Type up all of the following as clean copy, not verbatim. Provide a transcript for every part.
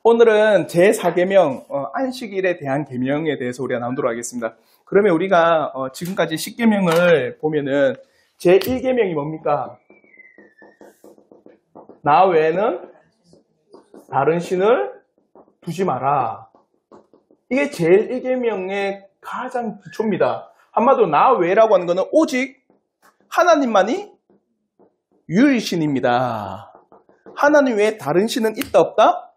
오늘은 제4계명 안식일에 대한 계명에 대해서 우리가 나누도록 하겠습니다. 그러면 우리가 지금까지 10계명을 보면은 제1계명이 뭡니까? 나 외에는 다른 신을 두지 마라. 이게 제1계명의 가장 기초입니다. 한마디로 나 외라고 하는 것은 오직 하나님만이 유일신입니다. 하나님 외에 다른 신은 있다 없다?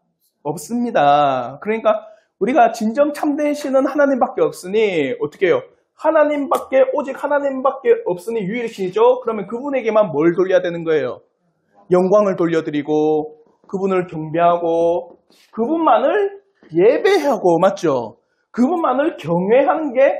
없습니다. 그러니까 우리가 진정 참된 신은 하나님밖에 없으니 어떻게 해요? 오직 하나님밖에 없으니 유일신이죠. 그러면 그분에게만 뭘 돌려야 되는 거예요? 영광을 돌려드리고 그분을 경배하고 그분만을 예배하고, 맞죠? 그분만을 경외하는 게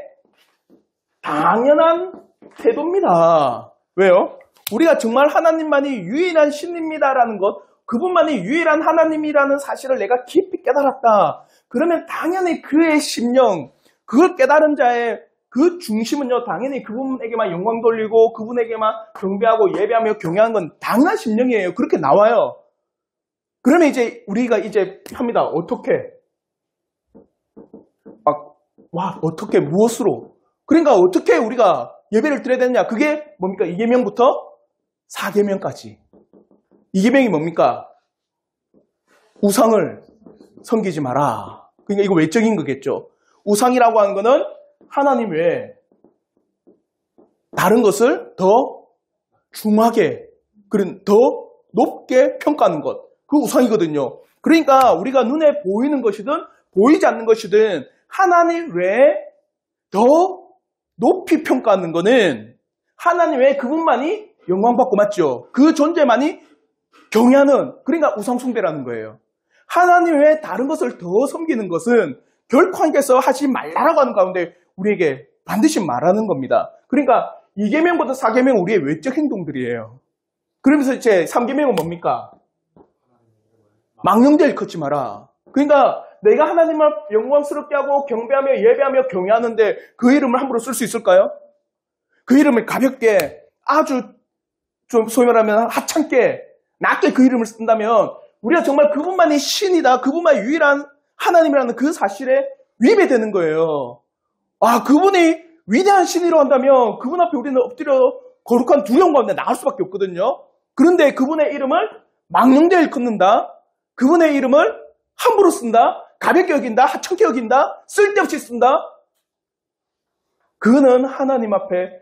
당연한 태도입니다. 왜요? 우리가 정말 하나님만이 유일한 신입니다라는 것, 그분만이 유일한 하나님이라는 사실을 내가 깊이 깨달았다. 그러면 당연히 그의 심령, 그걸 깨달은 자의 그 중심은요, 당연히 그분에게만 영광 돌리고 그분에게만 경배하고 예배하며 경외하는 건 당연한 심령이에요. 그렇게 나와요. 그러면 이제 우리가 이제 합니다. 어떻게? 어떻게, 무엇으로? 그러니까 어떻게 우리가 예배를 드려야 되느냐? 그게 뭡니까? 2계명부터 4계명까지. 2계명이 뭡니까? 우상을 섬기지 마라. 그러니까 이거 외적인 거겠죠. 우상이라고 하는 거는 하나님 외에 다른 것을 더 중하게, 더 높게 평가하는 것. 그 우상이거든요. 그러니까 우리가 눈에 보이는 것이든 보이지 않는 것이든 하나님 외에 더 높이 평가하는 거는 하나님 외에 그분만이 영광받고, 맞죠? 그 존재만이 경외하는, 그러니까 우상숭배라는 거예요. 하나님 외에 다른 것을 더 섬기는 것은 결코 하나님께서 하지 말라라고 하는 가운데 우리에게 반드시 말하는 겁니다. 그러니까 2계명부터 4계명은 우리의 외적 행동들이에요. 그러면서 이제 3계명은 뭡니까? 망령되이 일컫지 마라. 그러니까 내가 하나님을 영광스럽게 하고 경배하며 예배하며 경외하는데 그 이름을 함부로 쓸 수 있을까요? 그 이름을 가볍게, 아주 좀 소위 말하면 하찮게, 낮게 그 이름을 쓴다면 우리가 정말 그분만이 신이다, 그분만이 유일한 하나님이라는 그 사실에 위배되는 거예요. 그분이 위대한 신이라고 한다면 그분 앞에 우리는 엎드려 거룩한 두려움 가운데 나갈 수밖에 없거든요. 그런데 그분의 이름을 망령되이 일컫는다, 그분의 이름을 함부로 쓴다, 가볍게 여긴다, 하찮게 여긴다, 쓸데없이 쓴다. 그거는 하나님 앞에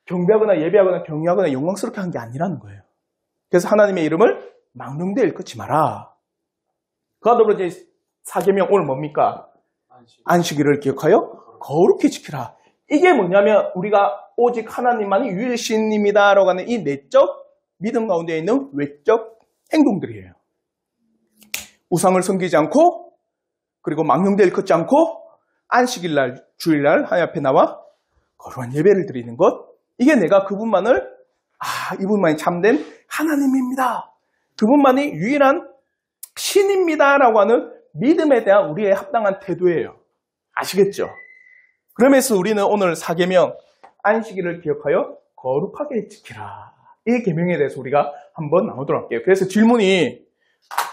경배하거나 예배하거나 경외하거나 영광스럽게 한 게 아니라는 거예요. 그래서 하나님의 이름을 망령되이 일컫지 마라. 그와 더불어 이제 4계명 오늘 뭡니까? 안식일을 기억하여 거룩히 지키라. 이게 뭐냐면 우리가 오직 하나님만이 유일신입니다라고 하는 이 내적 믿음 가운데 있는 외적 행동들이에요. 우상을 섬기지 않고, 그리고 망령되이 일컫지 않고, 안식일날, 주일날 하나님 앞에 나와 거룩한 예배를 드리는 것. 이게 내가 그분만을, 이분만이 참된 하나님입니다, 그분만이 유일한 신입니다라고 하는 믿음에 대한 우리의 합당한 태도예요. 아시겠죠? 그러면서 우리는 오늘 4계명 안식일을 기억하여 거룩하게 지키라, 이 계명에 대해서 우리가 한번 나오도록 할게요. 그래서 질문이,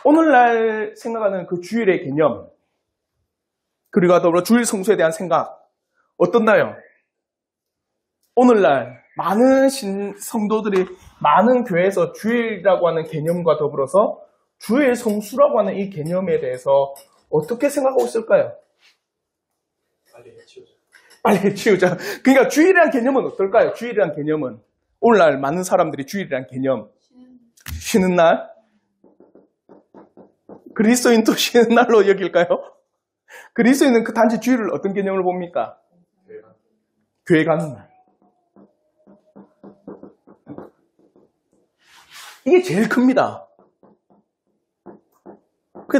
오늘날 생각하는 그 주일의 개념, 그리고 더불어 주일 성수에 대한 생각 어떻나요? 오늘날 많은 성도들이 많은 교회에서 주일이라고 하는 개념과 더불어서 주일 성수라고 하는 이 개념에 대해서 어떻게 생각하고 있을까요? 빨리 치우자. 그러니까 주일이라는 개념은 어떨까요? 주일이라는 개념은 오늘날 많은 사람들이 주일이라는 개념, 쉬는 날, 그리스도인도 쉬는 날로 여길까요? 그리스도인은 그 단지 주일을 어떤 개념을 봅니까? 교회 가는 날. 이게 제일 큽니다.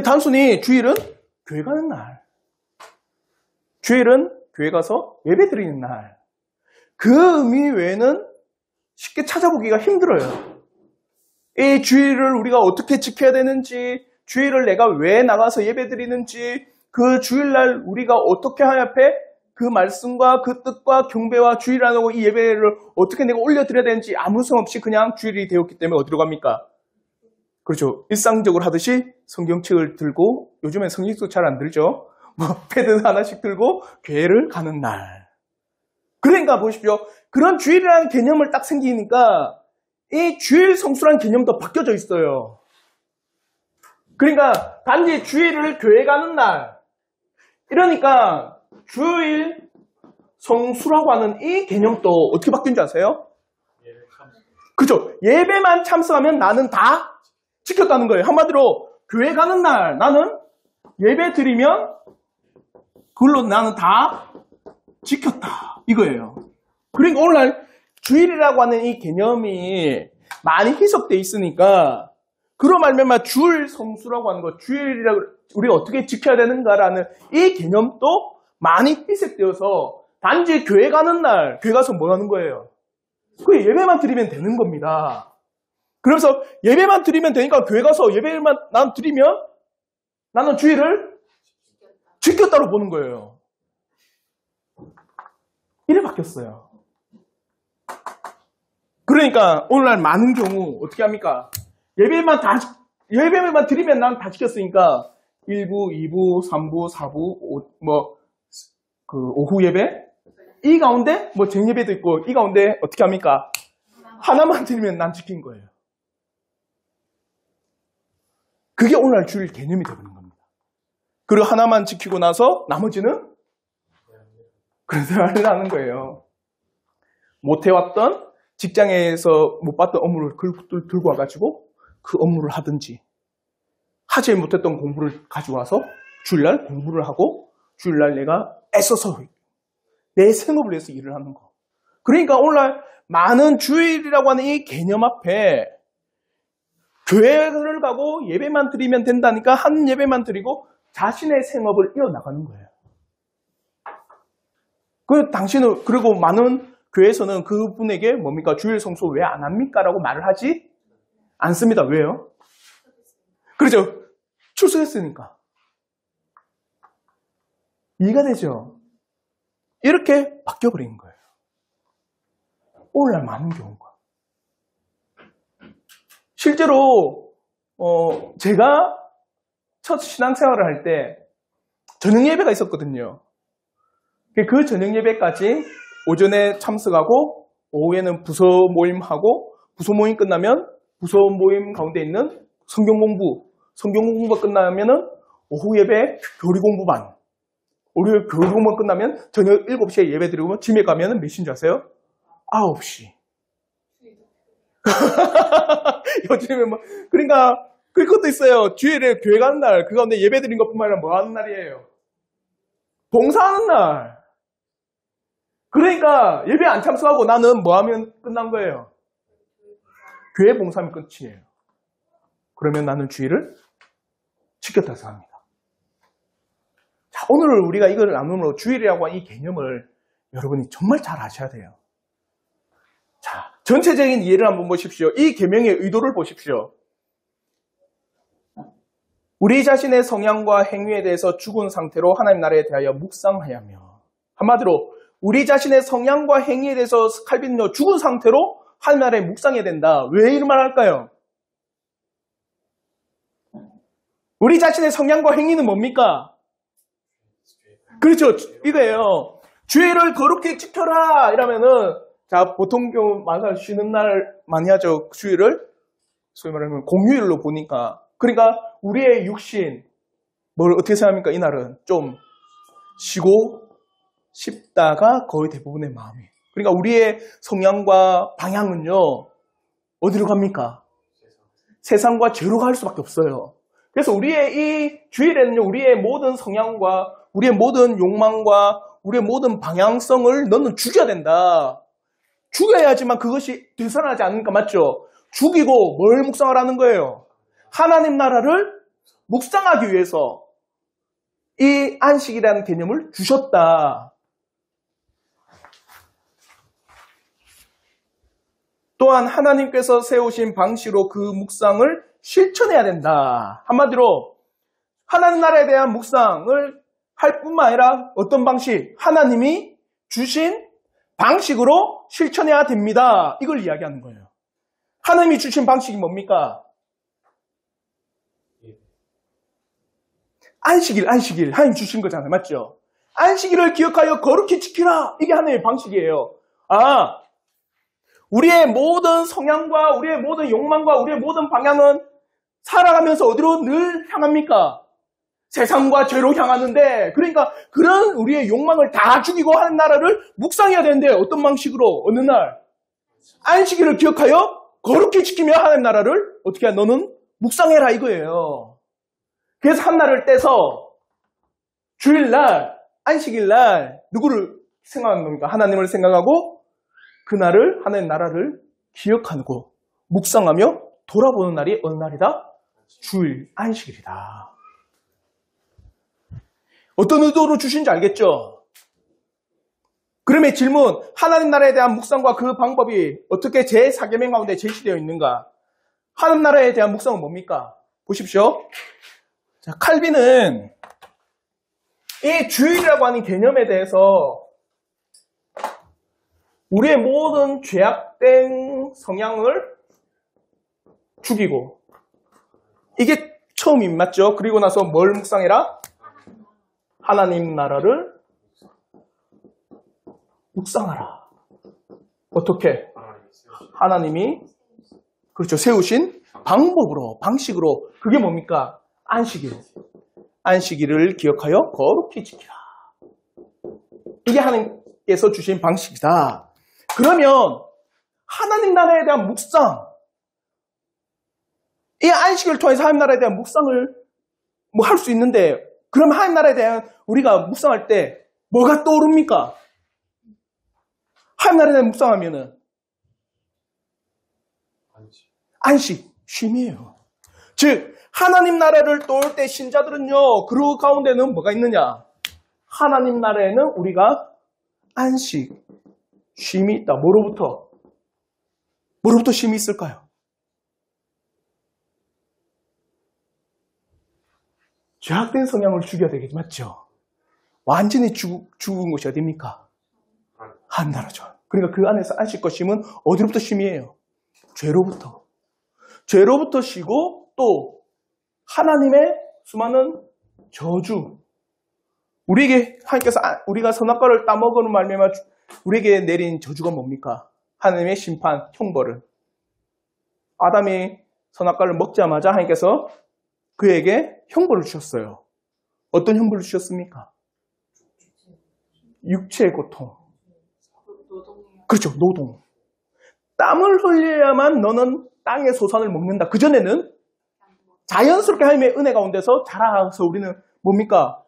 단순히 주일은 교회 가는 날. 주일은 교회 가서 예배 드리는 날. 그 의미 외에는 쉽게 찾아보기가 힘들어요. 이 주일을 우리가 어떻게 지켜야 되는지, 주일을 내가 왜 나가서 예배 드리는지, 그 주일날 우리가 어떻게 하나님 앞에 그 말씀과 그 뜻과 경배와 주일하고 이 예배를 어떻게 내가 올려드려야 되는지 아무 성 없이 그냥 주일이 되었기 때문에 어디로 갑니까? 그렇죠. 일상적으로 하듯이 성경책을 들고, 요즘엔 성경책 잘 안 들죠. 패드 하나씩 들고 교회를 가는 날. 그러니까 보십시오. 그런 주일이라는 개념을 딱 생기니까 이 주일 성수라는 개념도 바뀌어져 있어요. 그러니까 단지 주일을 교회 가는 날. 이러니까 주일 성수라고 하는 이 개념도 어떻게 바뀐 줄 아세요? 그죠? 예배만 참석하면 나는 다 지켰다는 거예요. 한마디로 교회 가는 날 나는 예배 드리면 그걸로 나는 다 지켰다. 이거예요. 그러니까 오늘날 주일이라고 하는 이 개념이 많이 희석되어 있으니까 그로 말미암아 주일 성수라고 하는 것, 주일이라고 우리가 어떻게 지켜야 되는가라는 이 개념도 많이 희석되어서 단지 교회 가는 날 교회 가서 뭐 하는 거예요? 그 예배만 드리면 되는 겁니다. 그래서 예배만 드리면 되니까 교회 가서 예배만 난 드리면 나는 주일을 지켰다고 보는 거예요. 이래 바뀌었어요. 그러니까 오늘날 많은 경우 어떻게 합니까? 예배만 드리면 난 다 지켰으니까 1부, 2부, 3부, 4부, 오후 예배? 이 가운데 쟁예배도 있고 이 가운데 어떻게 합니까? 하나만 드리면 난 지킨 거예요. 그게 오늘날 주일 개념이 되는 겁니다. 그리고 하나만 지키고 나서 나머지는 그런 생활을 하는 거예요. 못해왔던 직장에서 못 봤던 업무를 들고 와가지고 그 업무를 하든지 하지 못했던 공부를 가져와서 주일날 공부를 하고 주일날 내가 애써서 내 생업을 위해서 일을 하는 거. 그러니까 오늘날 많은 주일이라고 하는 이 개념 앞에 교회를 가고 예배만 드리면 된다니까 한 예배만 드리고 자신의 생업을 이어나가는 거예요. 그리고 많은 교회에서는 그분에게 뭡니까? 주일 성수 왜 안 합니까? 라고 말을 하지 않습니다. 왜요? 그렇죠. 출석했으니까. 이해가 되죠? 이렇게 바뀌어버린 거예요. 오늘날 많은 경우가. 실제로 제가 첫 신앙생활을 할 때 저녁 예배가 있었거든요. 그 저녁 예배까지 오전에 참석하고 오후에는 부서 모임하고 부서 모임 끝나면 부서 모임 가운데 있는 성경 공부가 끝나면은 오후 예배 교리 공부반. 오후 교리 공부 끝나면 저녁 7시에 예배 드리고 집에 가면은 몇 시인 줄 아세요? 9시. 요즘에 그러니까 그것도 있어요. 주일에 교회 가는 날, 그 가운데 예배 드린 것뿐만 아니라 뭐 하는 날이에요? 봉사하는 날. 그러니까 예배 안 참석하고 나는 뭐 하면 끝난 거예요? 교회 봉사하면 끝이에요. 그러면 나는 주일을 지켰다 생각합니다. 자, 오늘 우리가 이걸 나눔으로 주일이라고 하는 이 개념을 여러분이 정말 잘 아셔야 돼요. 자, 전체적인 이해를 한번 보십시오. 이 계명의 의도를 보십시오. 우리 자신의 성향과 행위에 대해서 죽은 상태로 하나님 나라에 대하여 묵상하야며. 한마디로 우리 자신의 성향과 행위에 대해서 칼빈은요, 죽은 상태로 하나님 나라에 묵상해야 된다. 왜 이런 말 할까요? 우리 자신의 성향과 행위는 뭡니까? 그렇죠. 이거예요. 죄를 거룩히 지켜라 이러면은 자, 보통 경우 만사 쉬는 날 많이 하죠. 주일을 소위 말하면 공휴일로 보니까. 그러니까 우리의 육신 뭘 어떻게 생각합니까? 이날은 좀 쉬고 싶다가 거의 대부분의 마음이. 그러니까 우리의 성향과 방향은요. 어디로 갑니까? 세상과 죄로 갈 수밖에 없어요. 그래서 우리의 이 주일에는요. 우리의 모든 성향과 우리의 모든 욕망과 우리의 모든 방향성을 너는 죽여야 된다. 죽여야지만 그것이 되살아나지 않으니까 맞죠? 죽이고 뭘 묵상하라는 거예요? 하나님 나라를 묵상하기 위해서 이 안식이라는 개념을 주셨다. 또한 하나님께서 세우신 방식으로 그 묵상을 실천해야 된다. 한마디로 하나님 나라에 대한 묵상을 할 뿐만 아니라 어떤 방식? 하나님이 주신 방식으로 실천해야 됩니다. 이걸 이야기하는 거예요. 하나님이 주신 방식이 뭡니까? 안식일 하나님 주신 거잖아요. 맞죠? 안식일을 기억하여 거룩히 지키라. 이게 하나님의 방식이에요. 우리의 모든 성향과 우리의 모든 욕망과 우리의 모든 방향은 살아가면서 어디로 늘 향합니까? 세상과 죄로 향하는데, 그러니까 그런 우리의 욕망을 다 죽이고 하는 나라를 묵상해야 되는데 어떤 방식으로? 어느 날 안식일을 기억하여 거룩히 지키며 하나님 나라를 어떻게 해? 너는 묵상해라 이거예요. 그래서 한 날을 떼서 주일날, 안식일날 누구를 생각하는 겁니까? 하나님을 생각하고 그날을 하나님 나라를 기억하고 묵상하며 돌아보는 날이 어느 날이다? 주일, 안식일이다. 어떤 의도로 주신지 알겠죠? 그러면 질문, 하나님 나라에 대한 묵상과 그 방법이 어떻게 제4계명 가운데 제시되어 있는가? 하나님 나라에 대한 묵상은 뭡니까? 보십시오. 자, 칼빈은 이 주일이라고 하는 개념에 대해서 우리의 모든 죄악된 성향을 죽이고, 이게 처음인 맞죠? 그리고 나서 뭘 묵상해라? 하나님 나라를 묵상하라. 어떻게? 하나님이 그렇죠. 세우신 방법으로, 방식으로. 그게 뭡니까? 안식일. 안식일을 기억하여 거룩히 지키라. 이게 하나님께서 주신 방식이다. 그러면 하나님 나라에 대한 묵상, 이 안식일을 통해서 하나님 나라에 대한 묵상을 뭐 할 수 있는데, 그러면 하나님 나라에 대한 우리가 묵상할 때 뭐가 떠오릅니까? 하나님 나라에 대한 묵상하면은 안식, 쉼이에요. 즉 하나님 나라를 떠올 때 신자들은요, 그 가운데는 뭐가 있느냐? 하나님 나라에는 우리가 안식, 쉼이 있다. 뭐로부터 쉼이 있을까요? 죄악된 성향을 죽여야 되겠죠. 맞죠? 완전히 죽은 곳이 어디입니까? 하나님 나라죠. 그러니까 그 안에서 안식과 쉼은 어디로부터 쉼이에요? 죄로부터 쉬고, 또 하나님의 수많은 저주, 우리에게 하나님께서 우리가 선악과를 따먹은 말미암아 우리에게 내린 저주가 뭡니까? 하나님의 심판, 형벌을. 아담이 선악과를 먹자마자 하나님께서 그에게 형벌을 주셨어요. 어떤 형벌을 주셨습니까? 육체의 고통. 그렇죠, 노동. 땀을 흘려야만 너는 땅의 소산을 먹는다. 그전에는 자연스럽게 하나님의 은혜 가운데서 자라서 우리는 뭡니까?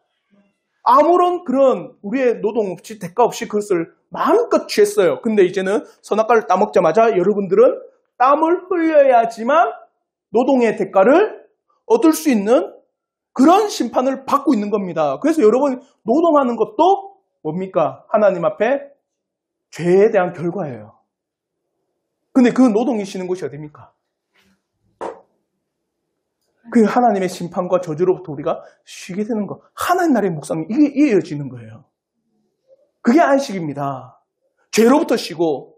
아무런 그런 우리의 노동 없이, 대가 없이 그것을 마음껏 취했어요. 근데 이제는 선악과를 따먹자마자 여러분들은 땀을 흘려야지만 노동의 대가를 얻을 수 있는 그런 심판을 받고 있는 겁니다. 그래서 여러분 노동하는 것도 뭡니까? 하나님 앞에 죄에 대한 결과예요. 근데 그 노동이 쉬는 곳이 어디입니까? 그 하나님의 심판과 저주로부터 우리가 쉬게 되는 거. 하나님 나라의 묵상이 이게 이어지는 거예요. 그게 안식입니다. 죄로부터 쉬고,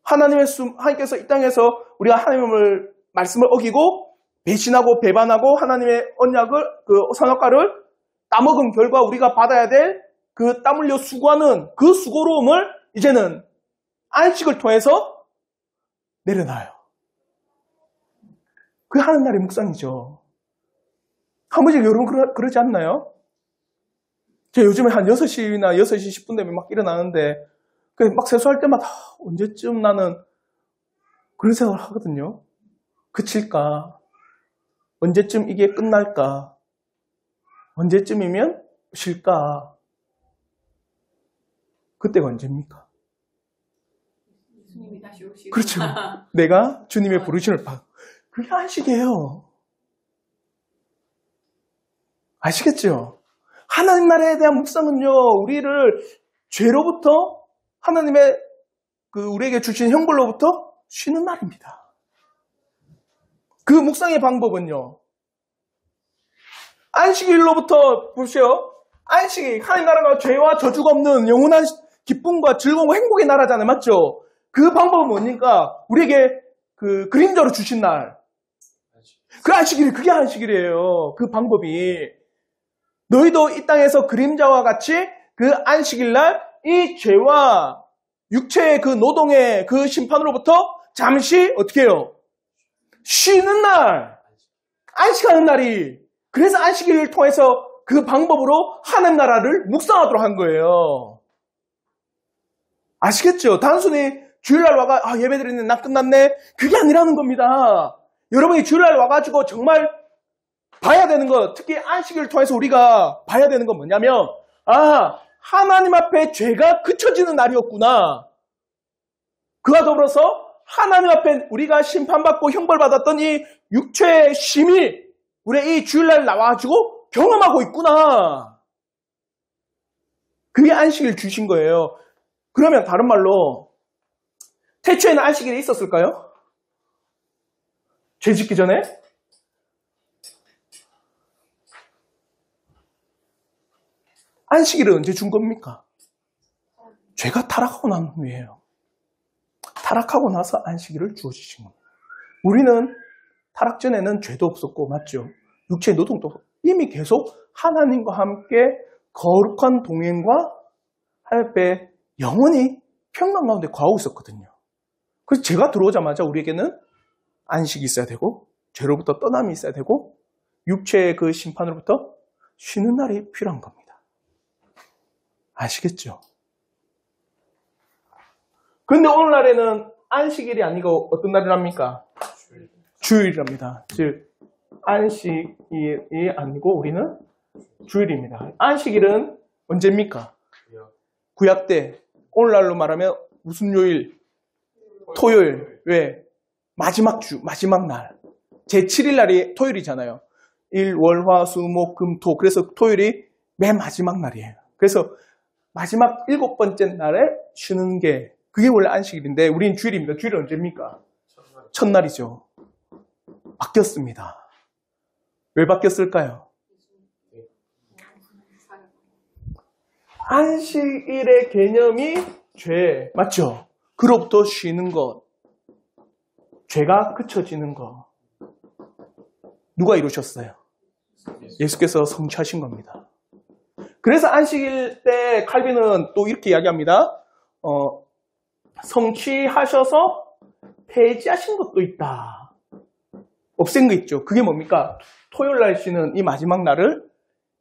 하나님께서 이 땅에서 우리가 하나님의 말씀을 어기고 배신하고 배반하고 하나님의 언약을, 그 선악과를 따먹은 결과 우리가 받아야 될 그 땀 흘려 수고하는 그 수고로움을 이제는 안식을 통해서 내려놔요. 그게 하나님 나라의 묵상이죠. 한 번씩 여러분 그러지 않나요? 제가 요즘에 한 6시나 6시 10분 되면 막 일어나는데, 막 세수할 때마다 언제쯤 나는 그런 생각을 하거든요. 그칠까? 언제쯤 이게 끝날까? 언제쯤이면 쉴까? 그때가 언제입니까? 주님이 다시 오시고. 그렇죠. 내가 주님의 부르심을 받고. 그게 안식이에요. 아시겠죠? 하나님 나라에 대한 묵상은요, 우리를 죄로부터, 하나님의 우리에게 주신 형벌로부터 쉬는 날입니다. 그 묵상의 방법은요, 안식일로부터 보세요. 안식이 하나님 나라가 죄와 저주가 없는 영원한 기쁨과 즐거움과 행복의 나라잖아요. 맞죠? 그 방법은 뭡니까? 우리에게 그 그림자로 주신 날, 그 안식일이 그게 안식일이에요. 그 방법이. 너희도 이 땅에서 그림자와 같이 그 안식일날 이 죄와 육체의 그 노동의 그 심판으로부터 잠시 어떻게 해요? 쉬는 날. 안식하는 날이. 그래서 안식일을 통해서 그 방법으로 하나님 나라를 묵상하도록 한 거예요. 아시겠죠? 단순히 주일날 와가 예배드리는 날 끝났네. 그게 아니라는 겁니다. 여러분이 주일날 와가지고 정말 봐야 되는 것, 특히 안식일을 통해서 우리가 봐야 되는 건 뭐냐면 하나님 앞에 죄가 그쳐지는 날이었구나. 그와 더불어서 하나님 앞에 우리가 심판받고 형벌받았던 이 육체의 심이 우리 이 주일날 나와가지고 경험하고 있구나. 그게 안식일 주신 거예요. 그러면 다른 말로 태초에는 안식일이 있었을까요? 죄 짓기 전에? 안식일을 언제 준 겁니까? 죄가 타락하고 난 후에요. 타락하고 나서 안식일을 주어주신 겁니다. 우리는 타락 전에는 죄도 없었고, 맞죠? 육체의 노동도 이미 계속 하나님과 함께 거룩한 동행과 하나님의 영원히 평강 가운데 거하고 있었거든요. 그래서 죄가 들어오자마자 우리에게는 안식이 있어야 되고, 죄로부터 떠남이 있어야 되고, 육체의 그 심판으로부터 쉬는 날이 필요한 겁니다. 아시겠죠? 근데 오늘날에는 안식일이 아니고 어떤 날이랍니까? 주일이랍니다. 즉 안식일이 아니고 우리는 주일입니다. 안식일은 언제입니까? 구약 때. 오늘날로 말하면 무슨 요일? 토요일. 왜? 마지막 주, 마지막 날. 제7일 날이 토요일이잖아요. 일, 월, 화, 수, 목, 금, 토. 그래서 토요일이 맨 마지막 날이에요. 그래서 마지막 7번째 날에 쉬는 게 그게 원래 안식일인데 우리는 주일입니다. 주일은 언제입니까? 첫날이죠. 바뀌었습니다. 왜 바뀌었을까요? 안식일의 개념이 죄, 맞죠? 그로부터 쉬는 것, 죄가 그쳐지는 것. 누가 이루셨어요? 예수께서 성취하신 겁니다. 그래서 안식일 때 칼빈은 또 이렇게 이야기합니다. 성취하셔서 폐지하신 것도 있다. 없앤 거 있죠. 그게 뭡니까? 토요일 날 쉬는 이 마지막 날을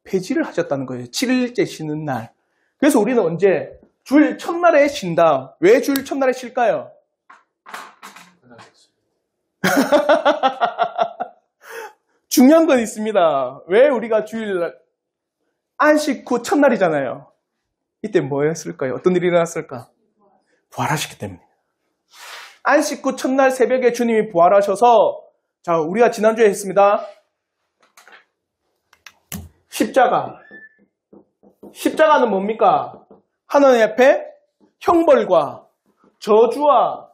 폐지를 하셨다는 거예요. 7일째 쉬는 날. 그래서 우리는 언제? 주일 첫날에 쉰다. 왜 주일 첫날에 쉴까요? 중요한 건 있습니다. 왜 우리가 주일 안식 후 첫날이잖아요. 이때 뭐 했을까요? 어떤 일이 일어났을까? 부활하셨기 때문에. 안식 후 첫날 새벽에 주님이 부활하셔서, 자, 우리가 지난주에 했습니다. 십자가는 뭡니까? 하나님 앞에 형벌과 저주와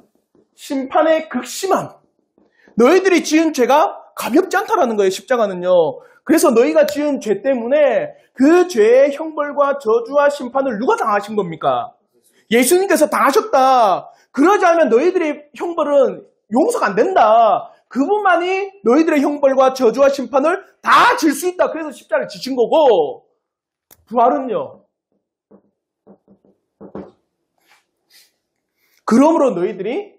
심판의 극심함. 너희들이 지은 죄가 가볍지 않다라는 거예요, 십자가는요. 그래서 너희가 지은 죄 때문에 그 죄의 형벌과 저주와 심판을 누가 당하신 겁니까? 예수님께서 당하셨다. 그러지 않으면 너희들의 형벌은 용서가 안 된다. 그분만이 너희들의 형벌과 저주와 심판을 다 질 수 있다. 그래서 십자가를 지신 거고, 부활은요. 그러므로 너희들이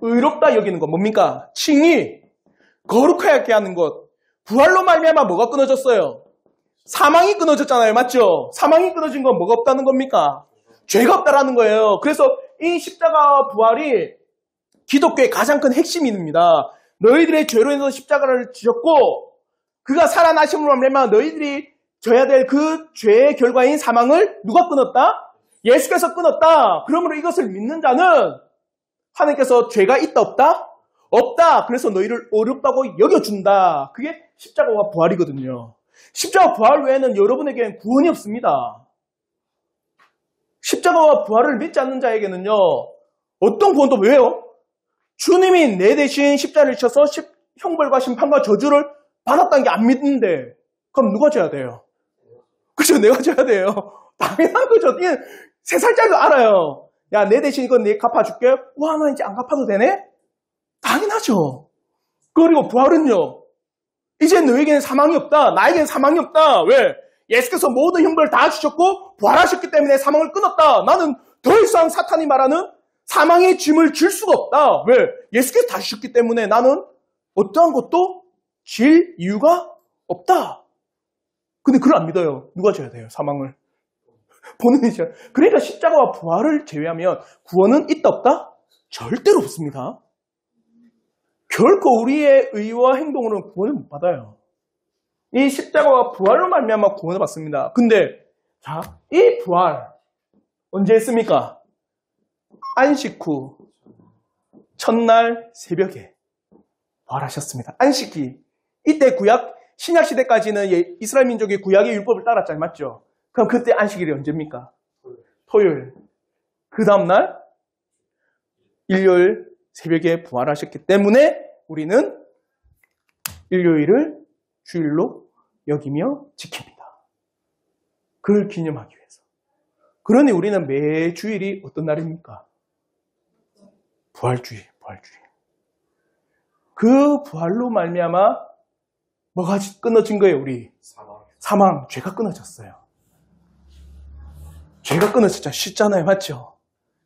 의롭다 여기는 것 뭡니까? 칭의, 거룩하게 하는 것. 부활로 말미암아 뭐가 끊어졌어요? 사망이 끊어졌잖아요. 맞죠? 사망이 끊어진 건 뭐가 없다는 겁니까? 죄가 없다라는 거예요. 그래서 이 십자가와 부활이 기독교의 가장 큰 핵심입니다. 너희들의 죄로 인해서 십자가를 지셨고 그가 살아나심으로 말미암아 너희들이 져야 될 그 죄의 결과인 사망을 누가 끊었다? 예수께서 끊었다. 그러므로 이것을 믿는 자는 하나님께서 죄가 있다 없다? 없다. 그래서 너희를 어렵다고 여겨준다. 그게 십자가와 부활이거든요. 십자가 부활 외에는 여러분에게는 구원이 없습니다. 십자가와 부활을 믿지 않는 자에게는요. 어떤 구원도 왜요? 주님이 내 대신 십자가를 지셔서 형벌과 심판과 저주를 받았다는 게 안 믿는데 그럼 누가 져야 돼요? 그죠? 내가 져야 돼요. 당연한 거죠. 3살짜리도 알아요. 야, 내 대신 이건 내가 갚아줄게. 와, 나 이제 안 갚아도 되네? 당연하죠. 그리고 부활은요. 이제 너에게는 사망이 없다. 나에게는 사망이 없다. 왜? 예수께서 모든 형벌을 다 주셨고 부활하셨기 때문에 사망을 끊었다. 나는 더 이상 사탄이 말하는 사망의 짐을 질 수가 없다. 왜? 예수께서 다 주셨기 때문에 나는 어떠한 것도 질 이유가 없다. 근데 그걸 안 믿어요. 누가 져야 돼요? 사망을. 본인이 져야. 그러니까 십자가와 부활을 제외하면 구원은 있다 없다? 절대로 없습니다. 결코 우리의 의와 행동으로는 구원을 못 받아요. 이 십자가와 부활로 말미암아 구원을 받습니다. 근데 자, 이 부활 언제 했습니까? 안식 후 첫날 새벽에 부활하셨습니다. 안식이 이때 구약 신약 시대까지는 이스라엘 민족이 구약의 율법을 따랐잖아요. 맞죠? 그럼 그때 안식일이 언제입니까? 토요일. 그 다음날 일요일 새벽에 부활하셨기 때문에 우리는 일요일을 주일로 여기며 지킵니다. 그걸 기념하기 위해서. 그러니 우리는 매 주일이 어떤 날입니까? 부활주일, 부활주일. 그 부활로 말미암아 뭐가 끊어진 거예요, 우리? 사망, 죄가 끊어졌어요. 죄가 끊어졌잖아요. 쉽잖아요, 맞죠?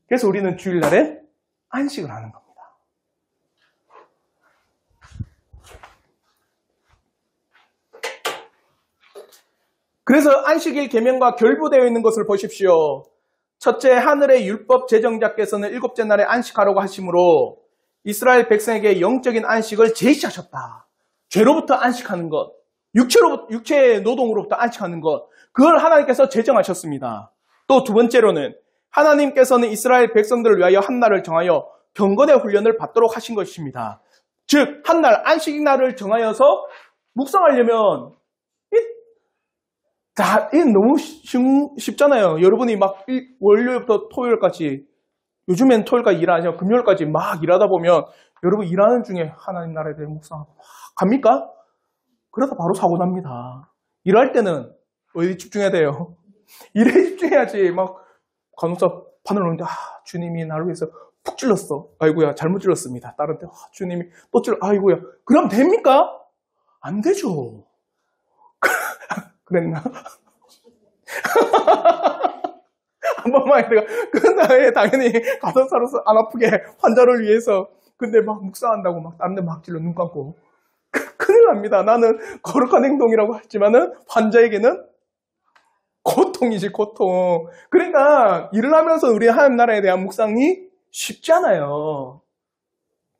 그래서 우리는 주일날에 안식을 하는 겁니다. 그래서 안식일 계명과 결부되어 있는 것을 보십시오. 첫째, 하늘의 율법 제정자께서는 일곱째 날에 안식하라고 하심으로 이스라엘 백성에게 영적인 안식을 제시하셨다. 죄로부터 안식하는 것, 육체의 노동으로부터 안식하는 것, 그걸 하나님께서 제정하셨습니다. 또 두 번째로는 하나님께서는 이스라엘 백성들을 위하여 한 날을 정하여 경건의 훈련을 받도록 하신 것입니다. 즉, 한 날, 안식날을 정하여서 묵상하려면 이게 너무 쉽잖아요. 여러분이 막 월요일부터 토요일까지, 요즘엔 토요일까지 일하죠. 금요일까지 막 일하다 보면 여러분 일하는 중에 하나님 나라에 대해 묵상하고 막 갑니까? 그러다 바로 사고 납니다. 일할 때는 어디 집중해야 돼요? 일에 집중해야지. 막 간호사 판을 놓는데 주님이 나를 위해서 푹 찔렀어. 아이고야 잘못 찔렀습니다. 다른 때 주님이 또 아이고야. 그럼 됩니까? 안 되죠. 그랬나? 한 번만 내가 그날 당연히 간호사로서 안 아프게 환자를 위해서 근데 막 묵상한다고 막 딴 데 막 찔러 눈 감고 큰일 납니다. 나는 거룩한 행동이라고 하지만은 환자에게는 고통이지 고통. 그러니까 일을 하면서 우리 하나님 나라에 대한 묵상이 쉽지 않아요.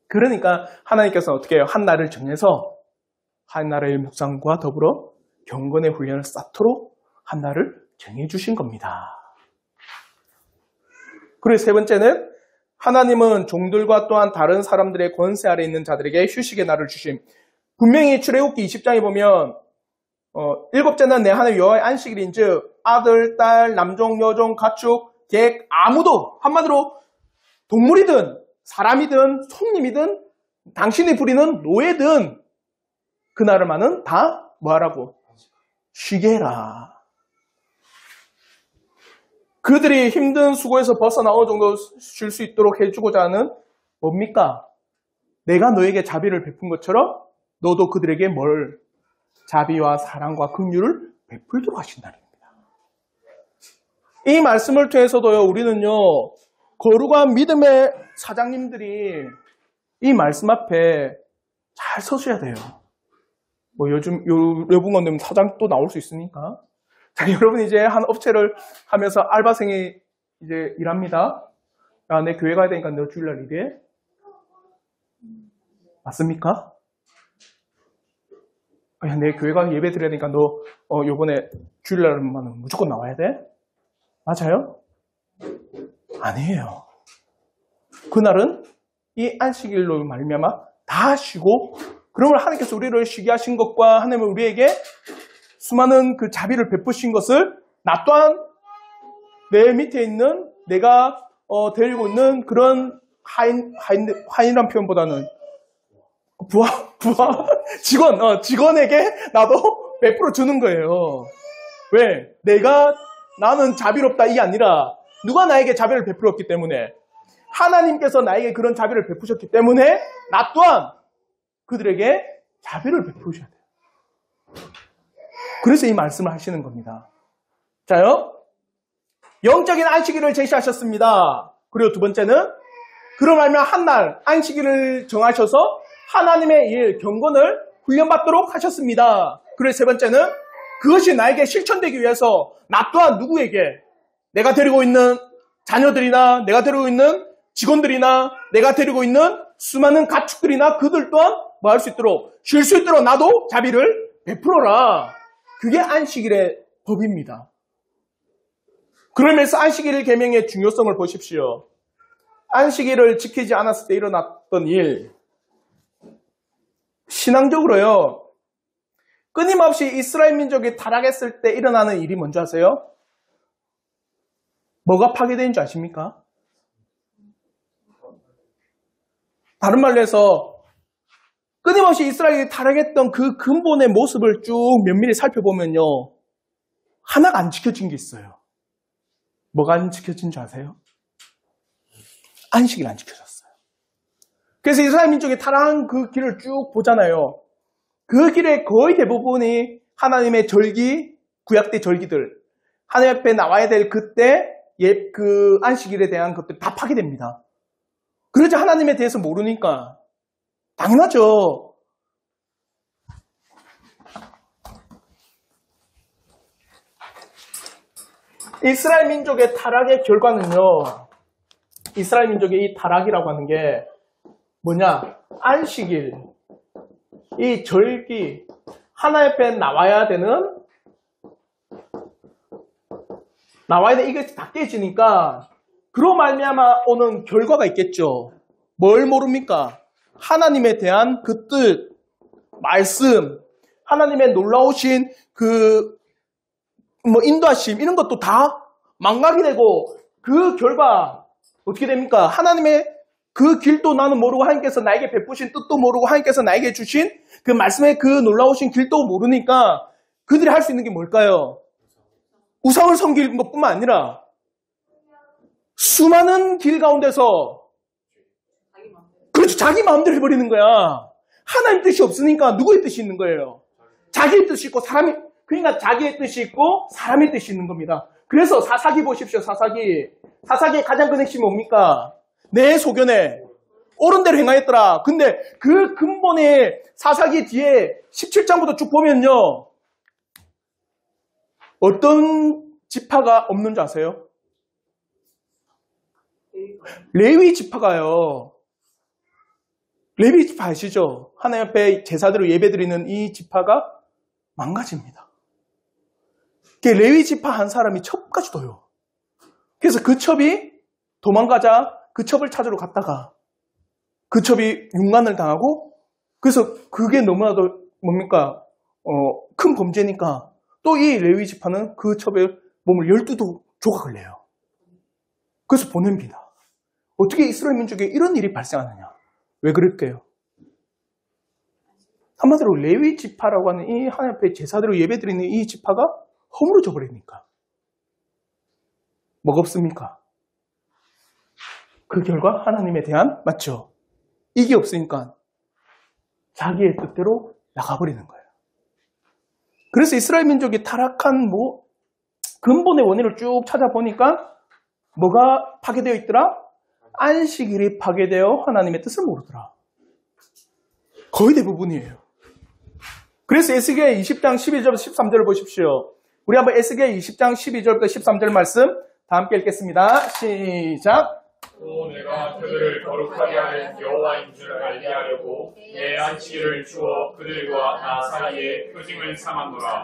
그러니까 하나님께서 어떻게 해요? 한 날을 정해서 하나님 나라의 묵상과 더불어 경건의 훈련을 쌓도록 한 날을 정해주신 겁니다. 그리고 세 번째는 하나님은 종들과 또한 다른 사람들의 권세 아래 있는 자들에게 휴식의 날을 주심. 분명히 출애굽기 20장에 보면 일곱째 날 내 하나님 여호와의 안식일인즉 아들, 딸, 남종, 여종, 가축, 객 아무도 한마디로 동물이든 사람이든 손님이든 당신이 부리는 노예든 그날만은 다 뭐하라고? 쉬게 해라. 그들이 힘든 수고에서 벗어나 어느 정도 쉴 수 있도록 해주고자 하는 뭡니까? 내가 너에게 자비를 베푼 것처럼 너도 그들에게 뭘? 자비와 사랑과 긍휼을 베풀도록 하신 날입니다. 이 말씀을 통해서도요, 우리는요, 거룩한 믿음의 사장님들이 이 말씀 앞에 잘 서셔야 돼요. 뭐 요즘 여분건 되면 사장 또 나올 수 있으니까. 자, 여러분 이제 한 업체를 하면서 알바생이 이제 일합니다. 야, 내 교회 가야 되니까 너 주일날 일해? 맞습니까? 야, 내 교회 가서 예배 드려야 되니까 너 요번에 주일날만 무조건 나와야 돼? 맞아요? 아니에요. 그날은 이 안식일로 말미암아 다 쉬고 그러면 하나님께서 우리를 쉬게 하신 것과 하나님은 우리에게 수많은 그 자비를 베푸신 것을 나 또한 내 밑에 있는 내가 데리고 있는 그런 하인이란 표현보다는 부하 직원에게 나도 베풀어 주는 거예요. 왜? 나는 자비롭다 이게 아니라 누가 나에게 자비를 베풀었기 때문에 하나님께서 나에게 그런 자비를 베푸셨기 때문에 나 또한 그들에게 자비를 베푸셔야 돼요. 그래서 이 말씀을 하시는 겁니다. 자요. 영적인 안식일을 제시하셨습니다. 그리고 두 번째는 그로 말미암아 한날 안식일을 정하셔서 하나님의 일, 경건을 훈련받도록 하셨습니다. 그리고 세 번째는 그것이 나에게 실천되기 위해서 나 또한 누구에게 내가 데리고 있는 자녀들이나 내가 데리고 있는 직원들이나 내가 데리고 있는 수많은 가축들이나 그들 또한 뭐 할 수 있도록 쉴 수 있도록 나도 자비를 베풀어라. 그게 안식일의 법입니다. 그러면서 안식일 계명의 중요성을 보십시오. 안식일을 지키지 않았을 때 일어났던 일, 신앙적으로요, 끊임없이 이스라엘 민족이 타락했을 때 일어나는 일이 뭔지 아세요? 뭐가 파괴된 줄 아십니까? 다른 말로 해서 끊임없이 이스라엘이 타락했던 그 근본의 모습을 쭉 면밀히 살펴보면요, 하나가 안 지켜진 게 있어요. 뭐가 안 지켜진 줄 아세요? 안식일 안 지켜졌어요. 그래서 이스라엘 민족이 타락한 그 길을 쭉 보잖아요. 그 길의 거의 대부분이 하나님의 절기, 구약대 절기들, 하나님 앞에 나와야 될 그때 그 안식일에 대한 것들이 다 파괴됩니다. 그러지 하나님에 대해서 모르니까 당연하죠. 이스라엘 민족의 타락의 결과는요, 이스라엘 민족의 이 타락이라고 하는 게 뭐냐? 안식일, 이 절기, 하나님 앞에 나와야 되는 이게 다 깨지니까 그로 말미암아 오는 결과가 있겠죠. 뭘 모릅니까? 하나님에 대한 그 뜻, 말씀, 하나님의 놀라우신 그 인도하심 이런 것도 다 망각이 되고 그 결과 어떻게 됩니까? 하나님의 그 길도 나는 모르고 하나님께서 나에게 베푸신 뜻도 모르고 하나님께서 나에게 주신 그 말씀의 그 놀라우신 길도 모르니까 그들이 할 수 있는 게 뭘까요? 우상을 섬기는 것뿐만 아니라 수많은 길 가운데서 그렇죠. 자기 마음대로 해버리는 거야. 하나님 뜻이 없으니까 누구의 뜻이 있는 거예요? 자기의 뜻이 있고 그러니까 자기의 뜻이 있고 사람의 뜻이 있는 겁니다. 그래서 사사기 보십시오. 사사기의 가장 큰 핵심이 뭡니까? 내 소견에 옳은 대로 행하였더라. 근데 그 근본의 사사기 뒤에 17장부터 쭉 보면요, 어떤 지파가 없는 줄 아세요? 레위 지파가요. 레위 지파 아시죠? 하나님 앞에 제사대로 예배드리는 이 지파가 망가집니다. 레위 지파 한 사람이 첩까지 둬요. 그래서 그 첩이 도망가자 그 첩을 찾으러 갔다가 그 첩이 윤관을 당하고, 그래서 그게 너무나도 뭡니까? 큰 범죄니까 또 이 레위 지파는 그 첩의 몸을 12조각을 내요. 그래서 보냅니다. 어떻게 이스라엘 민족에 이런 일이 발생하느냐? 왜 그럴까요? 한마디로 레위 지파라고 하는 이 하나님 앞에 제사대로 예배드리는 이 지파가 허물어져 버리니까. 뭐가 없습니까? 그 결과 하나님에 대한, 맞죠? 이게 없으니까 자기의 뜻대로 나가버리는 거예요. 그래서 이스라엘 민족이 타락한 근본의 원인을 쭉 찾아보니까 뭐가 파괴되어 있더라? 안식일이 파괴되어 하나님의 뜻을 모르더라. 거의 대부분이에요. 그래서 에스겔 20장 12절부터 13절을 보십시오. 우리 한번 에스겔 20장 12절부터 13절 말씀 다 함께 읽겠습니다. 시작. 또 내가 그들을 거룩하게 하는 여호와인 줄 알게 하려고 내 안식일을 주어 그들과 나 사이에 표징을 삼았노라.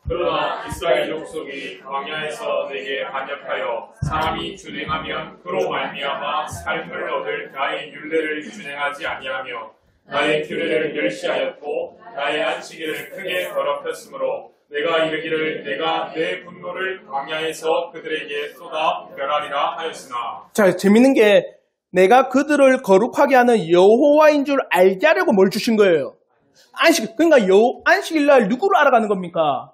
그러나 이스라엘 족속이 광야에서 내게 반역하여 사람이 준행하면 그로 말미암아 삶을 얻을 나의 율례를 준행하지 아니하며 나의 규례를 멸시하였고 나의 안식일을 크게 더럽혔으므로 내가 이르기를 내가 내 분노를 광야에서 그들에게 쏟아 멸하리라 하였으나. 자, 재밌는 게 내가 그들을 거룩하게 하는 여호와인 줄 알게 하려고 뭘 주신 거예요? 그러니까 안식일날 누구를 알아가는 겁니까?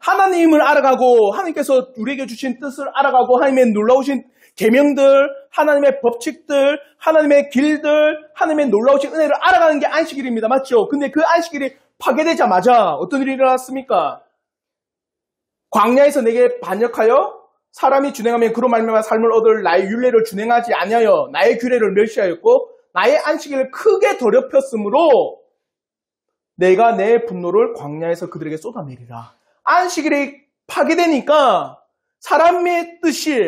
하나님을 알아가고 하나님께서 우리에게 주신 뜻을 알아가고 하나님의 놀라우신 계명들, 하나님의 법칙들, 하나님의 길들, 하나님의 놀라우신 은혜를 알아가는 게 안식일입니다. 맞죠? 근데 그 안식일이 파괴되자마자 어떤 일이 일어났습니까? 광야에서 내게 반역하여 사람이 준행하면 그로 말미암아 삶을 얻을 나의 율례를 준행하지 아니하여 나의 규례를 멸시하였고 나의 안식일을 크게 더럽혔으므로 내가 내 분노를 광야에서 그들에게 쏟아내리라. 안식일이 파괴되니까 사람의 뜻이,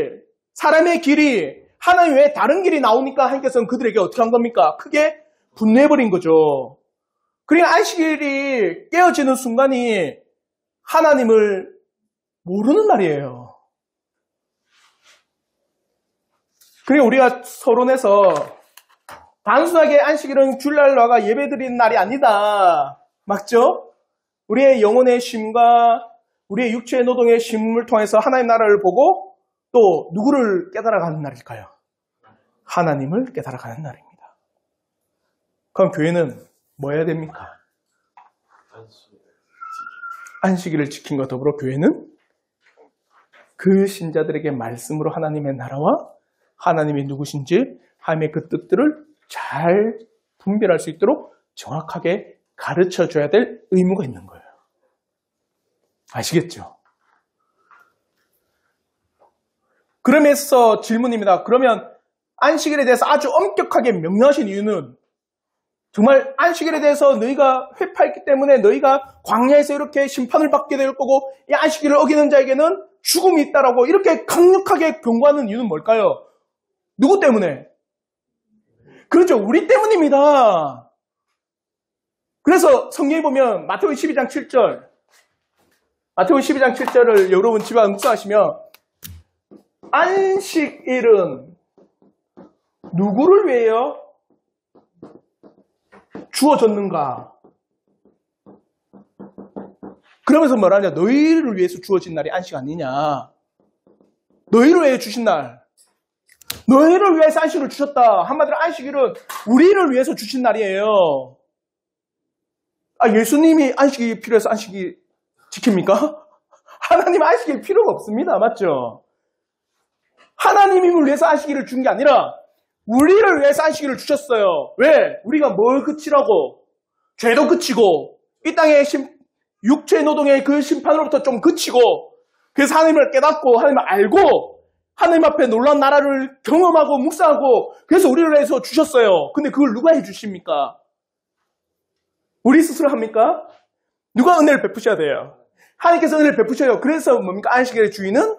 사람의 길이 하나님 외에 다른 길이 나오니까 하나님께서는 그들에게 어떻게 한 겁니까? 크게 분노해버린 거죠. 그러니까 안식일이 깨어지는 순간이 하나님을 모르는 날이에요. 그러니까 우리가 서론에서 단순하게 안식일은 주일날과 예배드리는 날이 아니다. 맞죠? 우리의 영혼의 쉼과 우리의 육체의 노동의 쉼을 통해서 하나님 나라를 보고 또 누구를 깨달아가는 날일까요? 하나님을 깨달아가는 날입니다. 그럼 교회는 뭐 해야 됩니까? 안식일을 지킨과 더불어 교회는 그 신자들에게 말씀으로 하나님의 나라와 하나님이 누구신지 하나님의 그 뜻들을 잘 분별할 수 있도록 정확하게 가르쳐줘야 될 의무가 있는 거예요. 아시겠죠? 그러면서 질문입니다. 그러면 안식일에 대해서 아주 엄격하게 명령하신 이유는 정말 안식일에 대해서 너희가 회파했기 때문에 너희가 광야에서 이렇게 심판을 받게 될 거고 이 안식일을 어기는 자에게는 죽음이 있다라고 이렇게 강력하게 경고하는 이유는 뭘까요? 누구 때문에? 그렇죠. 우리 때문입니다. 그래서 성경에 보면 마태복음 12장 7절 마태복음 12장 7절을 여러분 집에 가서 묵상하시면 안식일은 누구를 위하여 주어졌는가? 그러면서 뭐라냐? 너희를 위해서 주어진 날이 안식 아니냐? 너희를 위해 주신 날. 너희를 위해서 안식을 주셨다. 한마디로 안식일은 우리를 위해서 주신 날이에요. 예수님이 안식이 필요해서 안식이 지킵니까? 하나님 안식일 필요가 없습니다. 맞죠? 하나님을 위해서 안식일을 준 게 아니라 우리를 위해서 안식일을 주셨어요. 왜? 우리가 뭘 그치라고? 죄도 그치고 이 땅의 육체 노동의 그 심판으로부터 좀 그치고 그래서 하나님을 깨닫고 하나님을 알고 하나님 앞에 놀라운 나라를 경험하고 묵상하고 그래서 우리를 위해서 주셨어요. 근데 그걸 누가 해주십니까? 우리 스스로 합니까? 누가 은혜를 베푸셔야 돼요? 하나님께서 은혜를 베푸셔요. 그래서 뭡니까? 안식일의 주인은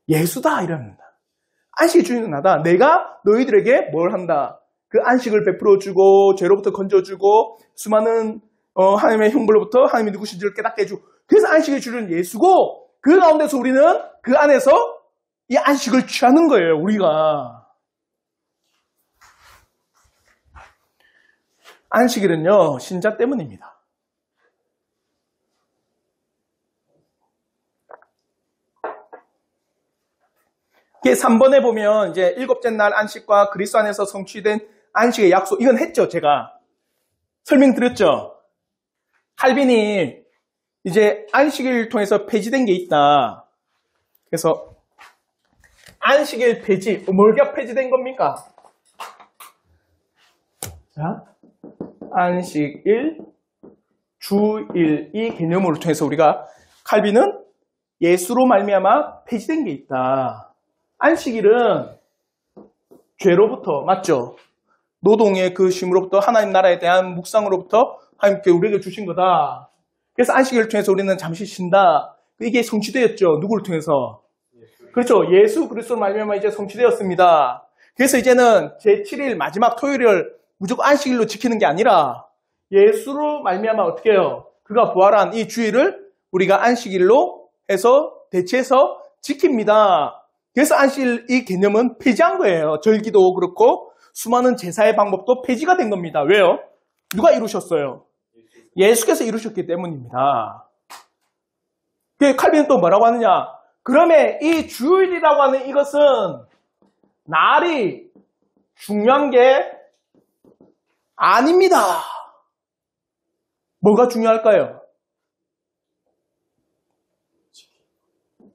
예수다 이럽니다. 안식의 주인은 나다. 내가 너희들에게 뭘 한다? 그 안식을 베풀어주고 죄로부터 건져주고 수많은 하나님의 형벌로부터 하나님이 누구신지를 깨닫게 해주고 그래서 안식의 주인은 예수고 그 가운데서 우리는 그 안에서 이 안식을 취하는 거예요. 우리가. 안식일은요. 신자 때문입니다. 3번에 보면 이제 일곱째 날 안식과 그리스도 안에서 성취된 안식의 약속 이건 했죠. 제가 설명드렸죠. 칼빈이 이제 안식일 통해서 폐지된 게 있다. 그래서 안식일 폐지 뭐가 폐지된 겁니까? 자, 안식일, 주일 이 개념을 통해서 우리가 칼빈은 예수로 말미암아 폐지된 게 있다. 안식일은 죄로부터 맞죠? 노동의 그 쉼으로부터 하나님 나라에 대한 묵상으로부터 하나님께 우리에게 주신 거다. 그래서 안식일을 통해서 우리는 잠시 쉰다. 이게 성취되었죠. 누구를 통해서? 그렇죠. 예수 그리스도로 말미암아 이제 성취되었습니다. 그래서 이제는 제7일 마지막 토요일을 무조건 안식일로 지키는 게 아니라 예수로 말미암아 어떻게 해요? 그가 부활한 이 주일을 우리가 안식일로 해서 대체해서 지킵니다. 그래서 안식일 이 개념은 폐지한 거예요. 절기도 그렇고 수많은 제사의 방법도 폐지가 된 겁니다. 왜요? 누가 이루셨어요? 예수께서 이루셨기 때문입니다. 칼빈은 또 뭐라고 하느냐? 그러면 이 주일이라고 하는 이것은 날이 중요한 게 아닙니다. 뭐가 중요할까요?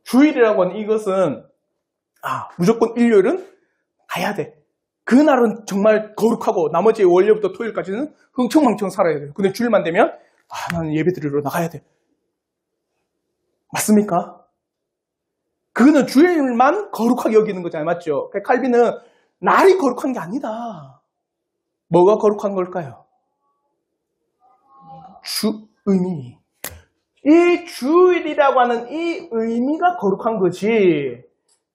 주일이라고 하는 이것은 무조건 일요일은 가야 돼. 그날은 정말 거룩하고 나머지 월요일부터 토요일까지는 흥청망청 살아야 돼요. 근데 주일만 되면 나는 예배 드리러 나가야 돼. 맞습니까? 그거는 주일만 거룩하게 여기는 거잖아요. 맞죠? 칼빈은 날이 거룩한 게 아니다. 뭐가 거룩한 걸까요? 의미. 이 주일이라고 하는 이 의미가 거룩한 거지.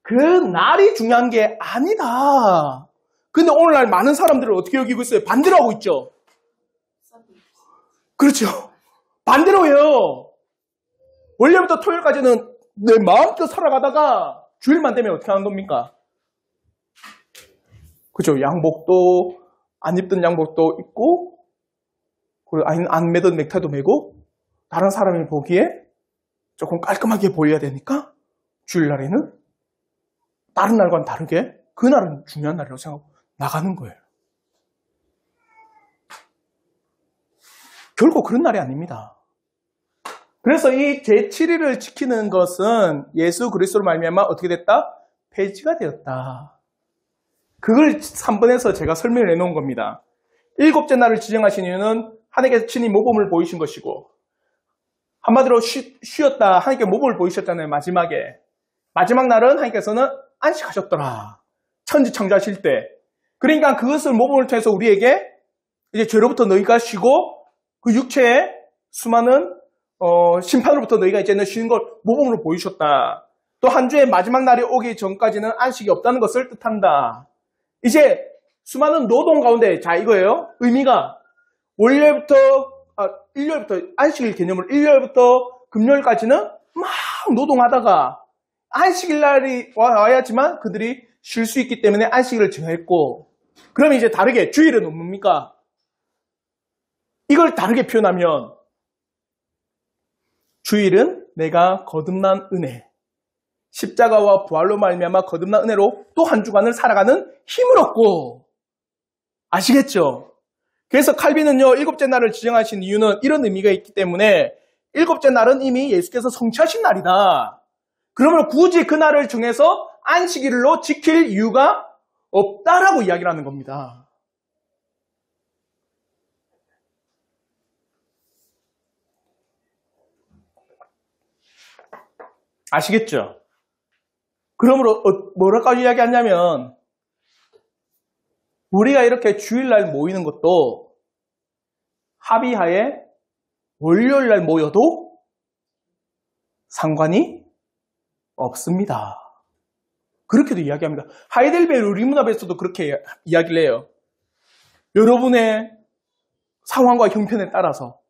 그 날이 중요한 게 아니다. 근데 오늘날 많은 사람들을 어떻게 여기고 있어요? 반대로 하고 있죠. 그렇죠. 반대로 해요. 원래부터 토요일까지는 내 마음껏 살아가다가 주일만 되면 어떻게 하는 겁니까? 그죠. 양복도 안 입던 양복도 입고 그리고 안 매던 넥타이도 매고 다른 사람이 보기에 조금 깔끔하게 보여야 되니까 주일날에는 다른 날과는 다르게 그날은 중요한 날이라고 생각하고 나가는 거예요. 결코 그런 날이 아닙니다. 그래서 이 제7일을 지키는 것은 예수 그리스도로 말미암아 어떻게 됐다? 폐지가 되었다. 그걸 3번에서 제가 설명을 해놓은 겁니다. 일곱째 날을 지정하신 이유는 하나님께서 친히 모범을 보이신 것이고 한마디로 쉬었다. 하나님께 모범을 보이셨잖아요. 마지막 날은 하나님께서는 안식하셨더라. 천지 창조하실 때. 그러니까 그것을 모범을 통해서 우리에게 이제 죄로부터 너희가 쉬고 그 육체의 수많은 심판으로부터 너희가 이제는 쉬는 걸 모범으로 보이셨다. 또 한 주의 마지막 날이 오기 전까지는 안식이 없다는 것을 뜻한다. 이제 수많은 노동 가운데 자 이거예요. 의미가 일요일부터 안식일 개념을 일요일부터 금요일까지는 막 노동하다가 안식일 날이 와야지만 그들이 쉴 수 있기 때문에 안식일을 정했고 그러면 이제 다르게 주일은 뭡니까? 이걸 다르게 표현하면 주일은 내가 거듭난 은혜 십자가와 부활로 말미암아 거듭난 은혜로 또 한 주간을 살아가는 힘을 얻고 아시겠죠? 그래서 칼빈은요 일곱째 날을 지정하신 이유는 이런 의미가 있기 때문에 일곱째 날은 이미 예수께서 성취하신 날이다. 그러면 굳이 그 날을 정해서 안식일로 지킬 이유가 없다라고 이야기를 하는 겁니다. 아시겠죠? 그러므로 뭐라까지 이야기하냐면 우리가 이렇게 주일날 모이는 것도 합의하에 월요일날 모여도 상관이 없습니다. 그렇게도 이야기합니다. 하이델베르 우리문합에서도 그렇게 이야기를 해요. 여러분의 상황과 형편에 따라서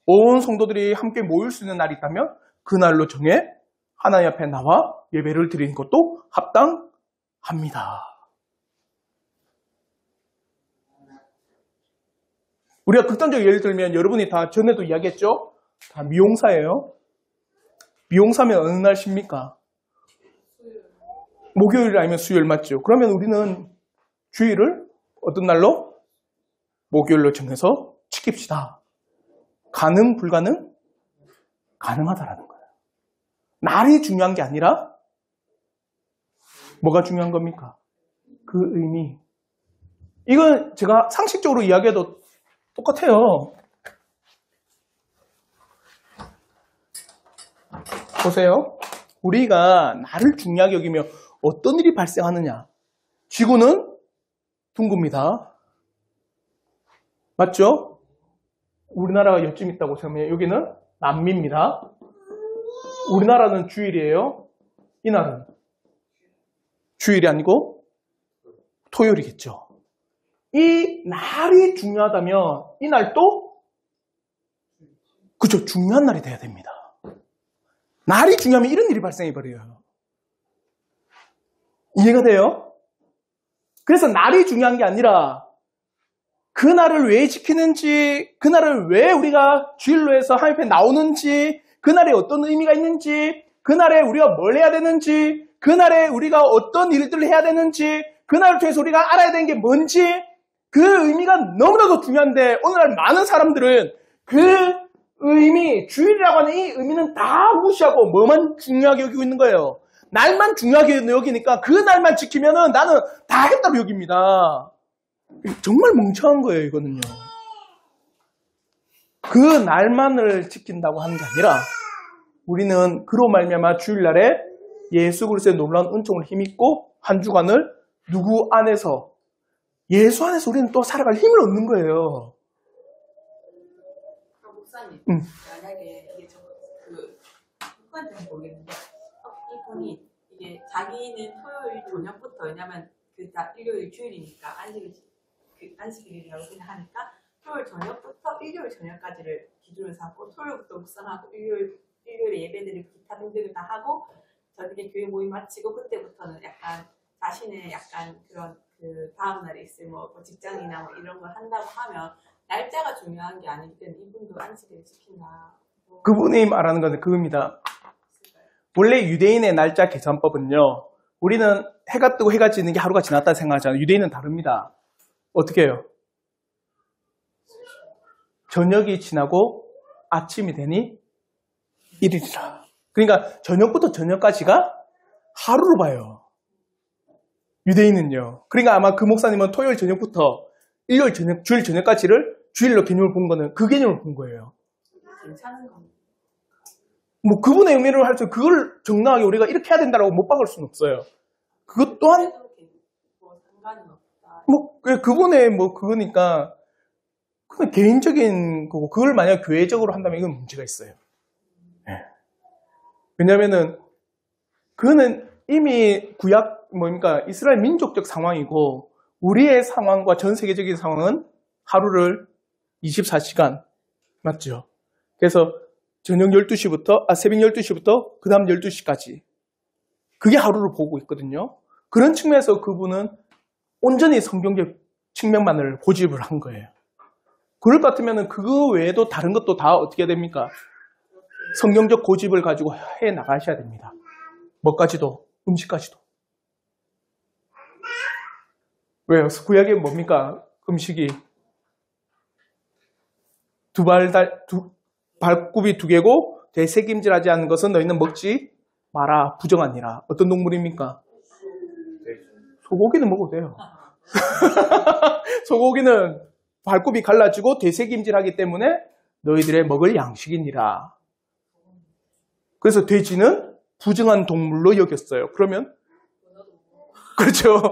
온 성도들이 함께 모일 수 있는 날이 있다면 그날로 정해 하나님 앞에 나와 예배를 드리는 것도 합당합니다. 우리가 극단적 예를 들면 여러분이 다 전에도 이야기했죠? 다 미용사예요. 미용사면 어느 날 쉽니까? 목요일 아니면 수요일 맞죠? 그러면 우리는 주일을 어떤 날로? 목요일로 정해서 지킵시다. 가능, 불가능? 가능하다라는 거예요. 날이 중요한 게 아니라 뭐가 중요한 겁니까? 그 의미. 이건 제가 상식적으로 이야기해도 똑같아요. 보세요. 우리가 나를 중요하게 여기며 어떤 일이 발생하느냐. 지구는 둥굽니다. 맞죠? 우리나라가 요쯤 있다고 생각하면 여기는 남미입니다. 우리나라는 주일이에요. 이날은 주일이 아니고 토요일이겠죠. 이 날이 중요하다면 이 날도 그죠? 중요한 날이 돼야 됩니다. 날이 중요하면 이런 일이 발생해버려요. 이해가 돼요? 그래서 날이 중요한 게 아니라 그 날을 왜 지키는지, 그 날을 왜 우리가 주일로 해서 하나님 앞에 나오는지, 그 날에 어떤 의미가 있는지, 그 날에 우리가 뭘 해야 되는지, 그 날에 우리가 어떤 일들을 해야 되는지, 그 날을 통해서 우리가 알아야 되는 게 뭔지, 그 의미가 너무나도 중요한데 오늘날 많은 사람들은 그 의미, 주일이라고 하는 이 의미는 다 무시하고 뭐만 중요하게 여기고 있는 거예요. 날만 중요하게 여기니까 그 날만 지키면은 나는 다 했다고 여깁니다. 정말 멍청한 거예요, 이거는요. 그 날만을 지킨다고 하는 게 아니라 우리는 그로 말미암아 주일날에 예수 그리스도의 놀라운 은총을 힘입고 한 주간을 누구 안에서? 예수 안에서 우리는 또 살아갈 힘을 얻는 거예요. 목사님, 만약에 이게 누구한테는 모르겠는데 이분이 이게 자기는 토요일 저녁부터 왜냐면 일요일 주일이니까 안식일이라고 생각하니까 토요일 저녁부터 일요일 저녁까지를 기준으로 삼고 토요일부터 묵상하고 일요일에 예배들을 기타 등등을 다 하고 저녁에 교회 모임 마치고 그때부터는 약간 자신의 약간 그런 그 다음 날에 있을 뭐 직장이나 뭐 이런 걸 한다고 하면 날짜가 중요한 게 아니기 때문에 이분도 안식일을 지킨다. 그분이 말하는 건 그겁니다. 원래 유대인의 날짜 계산법은요. 우리는 해가 뜨고 해가 지는 게 하루가 지났다 생각하잖아요. 유대인은 다릅니다. 어떻게 해요? 저녁이 지나고 아침이 되니 일일이라. 그러니까 저녁부터 저녁까지가 하루로 봐요. 유대인은요. 그러니까 아마 그 목사님은 토요일 저녁부터 일요일 저녁, 주일 저녁까지를 주일로 개념을 본 거는 그 개념을 본 거예요. 괜찮은 겁니다. 뭐 그분의 의미를 할 때 그걸 정당하게 우리가 이렇게 해야 된다고 못 박을 수는 없어요. 그것 또한 상관은 없다. 뭐 그분의 뭐 그거니까 그건 개인적인 거고 그걸 만약 교회적으로 한다면 이건 문제가 있어요. 네. 왜냐하면은 그거는 이미 구약 뭡니까 이스라엘 민족적 상황이고 우리의 상황과 전 세계적인 상황은 하루를 24시간 맞죠? 그래서 저녁 12시부터 새벽 12시부터 그 다음 12시까지 그게 하루를 보고 있거든요. 그런 측면에서 그분은 온전히 성경적 측면만을 고집을 한 거예요. 그럴 것 같으면 그거 외에도 다른 것도 다 어떻게 됩니까? 성경적 고집을 가지고 해 나가셔야 됩니다. 뭐까지도 음식까지도. 왜요? 구약에 뭡니까? 음식이 발굽이 2개고 되새김질하지 않는 것은 너희는 먹지 마라. 부정하니라. 어떤 동물입니까? 소고기는 먹어도 돼요. 소고기는 발굽이 갈라지고 되새김질하기 때문에 너희들의 먹을 양식이니라. 그래서 돼지는 부정한 동물로 여겼어요. 그러면 그렇죠.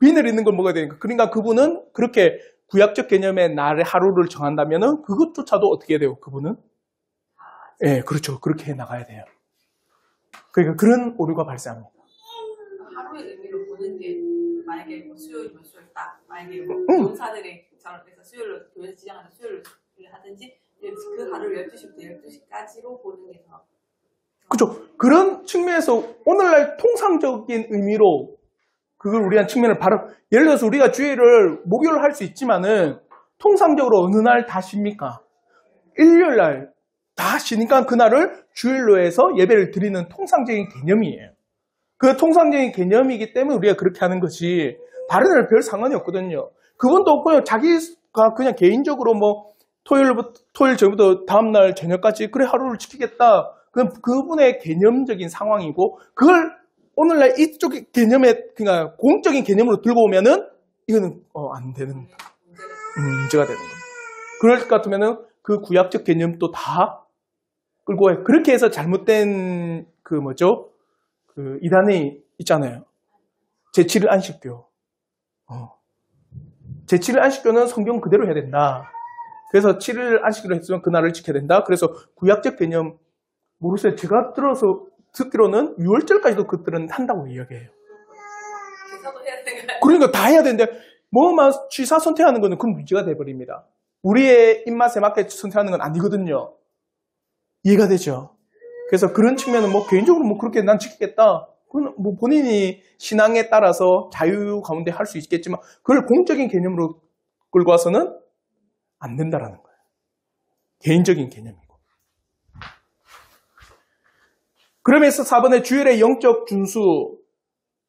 비늘 있는 걸 먹어야 되니까. 그러니까 그분은 그렇게 구약적 개념의 날의 하루를 정한다면은 그것조차도 어떻게 해야 돼요? 그분은 예, 네, 그렇죠. 그렇게 해 나가야 돼요. 그러니까 그런 오류가 발생합니다. 하루의 의미로 보는 게 만약에 뭐 수요일이면 수요일 딱 만약에 뭐 용사들이 저런 데서 수요일로 교회에서 지정하는 수요일로 하든지 그 하루를 12시부터 12시까지로 보는 게 더 그렇죠. 그런 측면에서 오늘날 통상적인 의미로 그걸 우리한 측면을 바로 예를 들어서 우리가 주일을 목요일 할 수 있지만은 통상적으로 어느 날 다 쉽니까? 일요일 날 다 쉬니까 그날을 주일로 해서 예배를 드리는 통상적인 개념이에요. 그 통상적인 개념이기 때문에 우리가 그렇게 하는 거지 다른 날 별 상관이 없거든요. 그분도 그냥 자기가 그냥 개인적으로 뭐 토요일 전부터 다음날 저녁까지 그래 하루를 지키겠다. 그건 그분의 개념적인 상황이고 그걸 오늘날 이쪽 개념의 그러니까 공적인 개념으로 들고 오면은 이거는 안 되는 문제가 되는 거예요. 그럴 것 같으면은 그 구약적 개념도 다 끌고 와요. 그렇게 해서 잘못된 그 뭐죠? 그 이단이 있잖아요. 제7일 안식교. 제7일 안식교는 성경 그대로 해야 된다. 그래서 7일 안식일로 했으면 그날을 지켜야 된다. 그래서 구약적 개념 모르겠어요. 제가 듣기로는 6월절까지도 그들은 한다고 이야기해요. 제사도 해야 되니까. 그러니까 다 해야 되는데 뭐만 취사 선택하는 거는 그건 문제가 돼버립니다. 우리의 입맛에 맞게 선택하는 건 아니거든요. 이해가 되죠? 그래서 그런 측면은 뭐 개인적으로 뭐 그렇게 난 지키겠다. 그건 뭐 본인이 신앙에 따라서 자유 가운데 할 수 있겠지만 그걸 공적인 개념으로 끌고 와서는 안 된다라는 거예요. 개인적인 개념이고. 그러면서 4번에 주일의 영적 준수.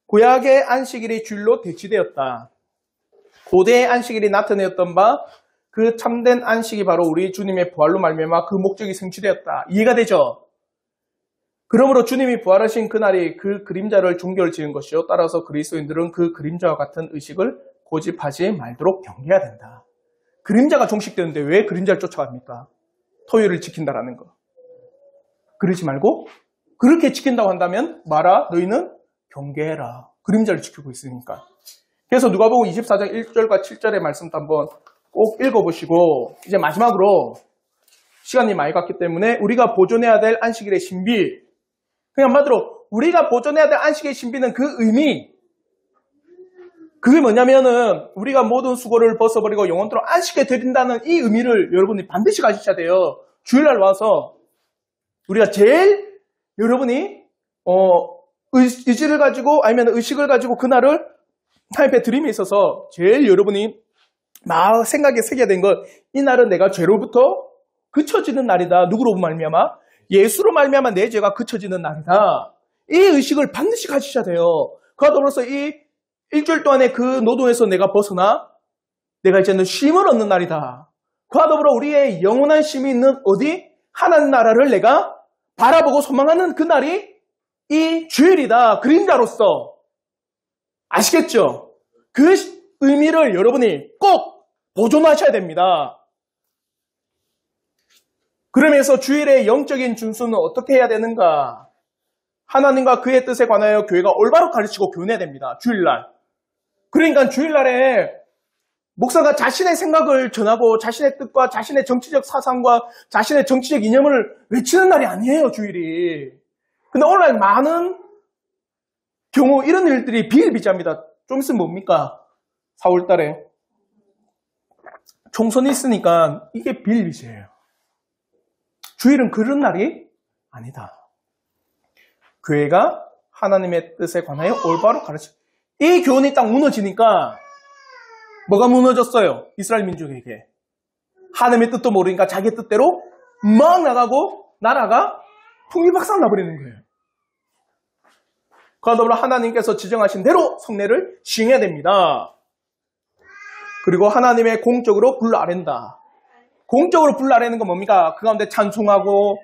구약의 안식일이 주일로 대치되었다. 고대의 안식일이 나타내었던 바 그 참된 안식이 바로 우리 주님의 부활로 말미암아 그 목적이 성취되었다. 이해가 되죠? 그러므로 주님이 부활하신 그날이 그 그림자를 종교를 지은 것이요. 따라서 그리스도인들은 그 그림자와 같은 의식을 고집하지 말도록 경계해야 된다. 그림자가 종식되는데 왜 그림자를 쫓아갑니까? 토요일을 지킨다라는 거. 그러지 말고 그렇게 지킨다고 한다면 마라 너희는 경계해라. 그림자를 지키고 있으니까. 그래서 누가복음 24장 1절과 7절의 말씀도 한번 꼭 읽어보시고 이제 마지막으로 시간이 많이 갔기 때문에 우리가 보존해야 될 안식일의 신비, 그냥 한마디로 우리가 보존해야 될 안식의 신비는 그 의미, 그게 뭐냐면은 우리가 모든 수고를 벗어버리고 영원토록 안식에 드린다는 이 의미를 여러분이 반드시 가지셔야 돼요. 주일날 와서 우리가 제일 여러분이 의지를 가지고 아니면 의식을 가지고 그날을 하나님 앞에 드림에 있어서 제일 여러분이 마음 생각에 새겨야 된 건 이 날은 내가 죄로부터 그쳐지는 날이다. 누구로 말미암아? 예수로 말미암아 내 죄가 그쳐지는 날이다. 이 의식을 반드시 가지셔야 돼요. 그와 더불어서 이 일주일 동안의 그 노동에서 내가 벗어나 내가 이제는 쉼을 얻는 날이다. 그와 더불어 우리의 영원한 쉼이 있는 어디? 하나님 나라를 내가 바라보고 소망하는 그 날이 이 주일이다. 그림자로서. 아시겠죠? 그 의미를 여러분이 꼭 보존하셔야 됩니다. 그러면서 주일의 영적인 준수는 어떻게 해야 되는가? 하나님과 그의 뜻에 관하여 교회가 올바로 가르치고 교훈해야 됩니다. 주일날. 그러니까 주일날에 목사가 자신의 생각을 전하고 자신의 뜻과 자신의 정치적 사상과 자신의 정치적 이념을 외치는 날이 아니에요, 주일이. 근데 오늘날 많은 경우 이런 일들이 비일비재합니다. 좀 있으면 뭡니까? 4월달에 총선이 있으니까 이게 비일비재예요. 주일은 그런 날이 아니다. 교회가 하나님의 뜻에 관하여 올바로 가르쳐. 이 교훈이 딱 무너지니까 뭐가 무너졌어요? 이스라엘 민족에게. 하나님의 뜻도 모르니까 자기 뜻대로 막 나가고 나라가 풍비박산 나버리는 거예요. 그와 더불어 하나님께서 지정하신 대로 성례를 시행해야 됩니다. 그리고 하나님의 공적으로 불러아랜다. 공적으로 불러아래는 건 뭡니까? 그 가운데 찬송하고